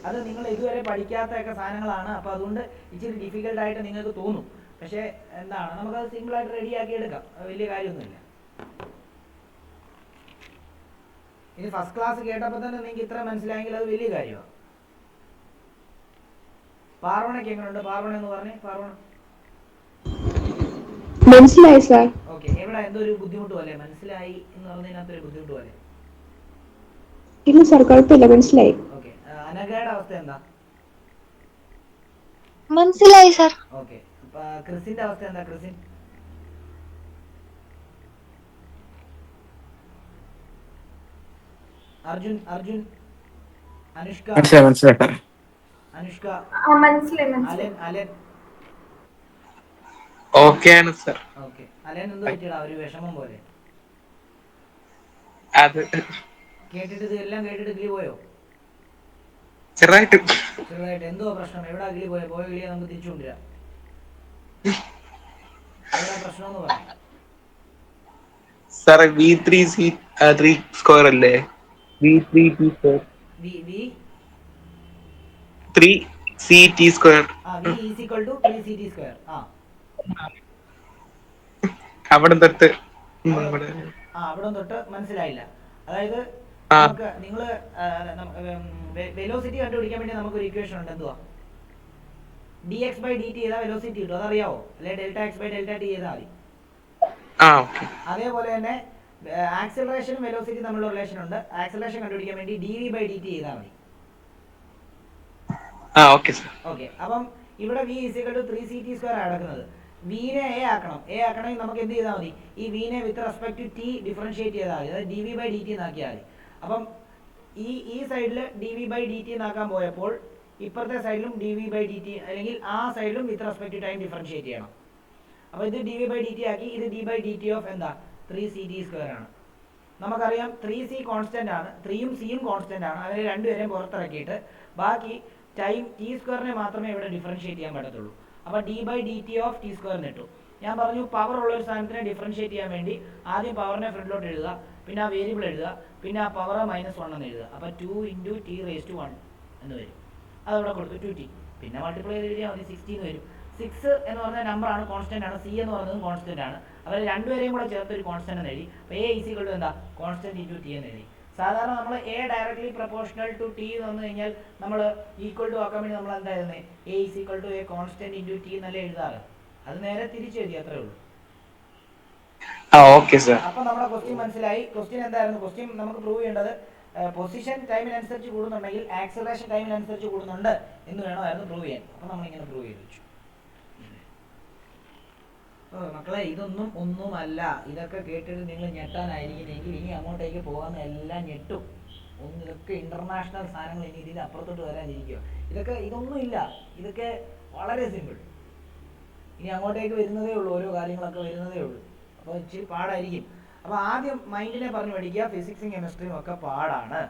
അത് നിങ്ങൾ ഇതുവരെ പഠിക്കാത്തൊക്കെ സാധനങ്ങളാണ്. അപ്പോൾ അതുകൊണ്ട് ഇച്ചിരി ഡിഫിക്കൽട്ട് ആയിട്ട് നിങ്ങൾക്ക് തോന്നും. പക്ഷേ എന്താണ്, നമുക്കത് സിമ്പിളായിട്ട് റെഡിയാക്കി എടുക്കാം, വലിയ കാര്യമൊന്നുമില്ല. ഇനി ഫസ്റ്റ് ക്ലാസ് കേട്ടപ്പോൾ തന്നെ നിങ്ങൾക്ക് ഇത്ര മനസ്സിലായെങ്കിൽ അത് വലിയ കാര്യമാണ്. പാർവണയ്ക്ക് എങ്ങനെയുണ്ട്? പാർവണ എന്ന് പറഞ്ഞേ. പാർവണ മനസ്സിലായി സാർ. ഓക്കെ, എവിടെ എന്തോ ഒരു ബുദ്ധിമുട്ട് പോലെ? മനസ്സിലായി എന്ന് പറഞ്ഞതിനകത്തൊരു ബുദ്ധിമുട്ട് പോലെ. ഇല്ല സാർ, കുഴപ്പമില്ല, മനസ്സിലായി. ഓക്കെ, അനഘയുടെ അവസ്ഥ എന്താ? മനസ്സിലായി സാർ. ഓക്കെ, ക്രിസിന്റെ അവസ്ഥ എന്താ? ക്രിസിൻ അർജുൻ അനുഷ്ക അനുഷ്ക അലൻ ഓക്കെ ആണ് സർ. ഓക്കെ, അലൻ എന്തോ പറ്റിയടാ? ഒരു വിഷമം പോലെ അത് കേട്ടിട്ട്, ഇതെല്ലാം കേട്ടിട്ട് കിളി പോയോ? ചെറുതായിട്ട്. എന്തോ പ്രശ്നം? എവിടാ കിളി പോയ കിളിയെ നമുക്ക് തിരിച്ചു കൊണ്ടുവരാം. എവിടാ പ്രശ്നം എന്ന് പറയാം സാറേ. V3C3 സ്ക്വയർ അല്ലേ? V3T square. V3CT square. V is equal to 3CT square. അവിടെ തൊട്ട് അവിടെ തൊട്ട് മനസ്സിലായില്ല. അതായത് നമുക്ക് നിങ്ങള് വെലോസിറ്റി കണ്ടുപിടിക്കാൻ വേണ്ടി നമുക്കൊരു ഇക്വേഷൻ ഉണ്ട്. എന്തുവാ? dx/dt ചെയ്താൽ വെലോസിറ്റി കിട്ടും, അതറിയാവോ? അല്ലെ Δx/Δt ചെയ്താൽ മതി. അതേപോലെ തന്നെ ആക്സിലറേഷനും വെലോസിറ്റി തമ്മിലുള്ള റിലേഷൻ ഉണ്ട്. ആക്സിലറേഷൻ കണ്ടുപിടിക്കാൻ വേണ്ടി dv/dt ചെയ്താൽ മതി. ഓക്കെ, അപ്പം ഇവിടെ v is equal to 3CT square കിടക്കുന്നത്. വിനെ a ആക്കണം. ആക്കണമെങ്കിൽ നമുക്ക് എന്ത് ചെയ്താൽ മതി? ഈ വിനെ with respect to t differentiate ചെയ്താൽ മതി. അതായത് dv/dt എന്നാക്കിയാൽ മതി. അപ്പം ഈ സൈഡിൽ dv/dt എന്നാക്കാൻ പോയപ്പോൾ ഇപ്പുറത്തെ സൈഡിലും dv/dt, അല്ലെങ്കിൽ ആ സൈഡിലും with respect to time differentiate ചെയ്യണം. അപ്പോൾ ഇത് dv/dt ആക്കി. ഇത് d/dt ഓഫ് എന്താ? 3CT സ്ക്വയർ ആണ്. നമുക്കറിയാം 3c കോൺസ്റ്റന്റ് ആണ്, 3യും cയും കോൺസ്റ്റന്റ് ആണ്. അതിനെ രണ്ടുപേരെയും പുറത്തിറക്കിയിട്ട് ബാക്കി ടൈം t സ്ക്വയറിനെ മാത്രമേ ഇവിടെ ഡിഫറൻഷിയേറ്റ് ചെയ്യാൻ പറ്റത്തുള്ളൂ. അപ്പോൾ d/dt ഓഫ് t സ്ക്വയർ കിട്ടും. ഞാൻ പറഞ്ഞു പവർ ഉള്ള ഒരു സാധനത്തിനെ ഡിഫറൻഷിയേറ്റ് ചെയ്യാൻ വേണ്ടി ആദ്യം പവറിനെ ഫ്രണ്ടിലോട്ട് എഴുതുക, പിന്നെ ആ വേരിയബിൾ എഴുതുക, പിന്നെ ആ പവർ -1 എന്ന് എഴുതുക. അപ്പോൾ 2 × t⁻1 എന്ന് വരും. അതവിടെ കൊടുത്തു 2t. പിന്നെ മൾട്ടിപ്ലൈ ചെയ്ത് എഴുതിയാൽ മതി 60 എന്ന് വരും. 6 എന്ന് പറഞ്ഞ നമ്പറാണ്, കോൺസ്റ്റന്റ് ആണ്. സി എന്ന് പറയുന്നതും കോൺസ്റ്റന്റ് ആണ്. അവർ രണ്ടുപേരെയും കൂടെ ചേർത്ത് ഒരു കോൺസ്റ്റന്റ് എന്ന് എഴുതി. അപ്പോൾ എ ഈക്വൽ ടു എന്താ, കോൺസ്റ്റന്റ് × t എന്ന് എഴുതി. സാധാരണ നമ്മൾ a directly proportional to T എന്ന് വന്നു കഴിഞ്ഞാൽ നമ്മൾ ഈക്വൽ ടു ആക്കാൻ വേണ്ടി നമ്മൾ എന്താ എഴുതുന്നത്, a equal to a constant × t എന്നല്ലേ എഴുതാറ്. അത് നേരെ തിരിച്ചു എഴുതി, അത്രേ ഉള്ളൂ. Okay sir. അപ്പൊ നമ്മുടെ ക്വസ്റ്റ്യൻ മനസ്സിലായി. ക്വസ്റ്റ്യൻ എന്തായിരുന്നു? ക്വസ്റ്റ്യൻ നമുക്ക് പ്രൂവ് ചെയ്യേണ്ടത് പൊസിഷൻ ടൈമിനനുസരിച്ച് കൂടുന്നുണ്ടെങ്കിൽ ആക്സലറേഷൻ ടൈമിനനുസരിച്ച് കൂടുന്നുണ്ട് എന്ന് വേണമായിരുന്നു പ്രൂവ് ചെയ്യാൻ. അപ്പൊ നമ്മളിങ്ങനെ പ്രൂവ് ചെയ്തു വെച്ചു. മക്കളെ, ഇതൊന്നും ഒന്നുമല്ല. ഇതൊക്കെ കേട്ടിട്ട് നിങ്ങൾ ഞെട്ടാനായിരിക്കുന്നെങ്കിൽ ഇനി അങ്ങോട്ടേക്ക് പോകാൻ എല്ലാം ഞെട്ടും. ഇതൊക്കെ ഇന്റർനാഷണൽ സാധനങ്ങൾ, ഇനി ഇതിന് അപ്പുറത്തോട്ട് വരാനിരിക്കുക. ഇതൊന്നും ഇല്ല. ഇതൊക്കെ വളരെ സിമ്പിൾ. ഇനി അങ്ങോട്ടേക്ക് വരുന്നതേ ഉള്ളൂ, ഓരോ കാര്യങ്ങളൊക്കെ വരുന്നതേ ഉള്ളൂ. അപ്പോൾ ഇച്ചിരി പാടായിരിക്കും. അപ്പോൾ ആദ്യം മൈൻഡിനെ പറഞ്ഞു പഠിക്കുക. ഫിസിക്സും കെമിസ്ട്രിയും ഒക്കെ പാടാണ്.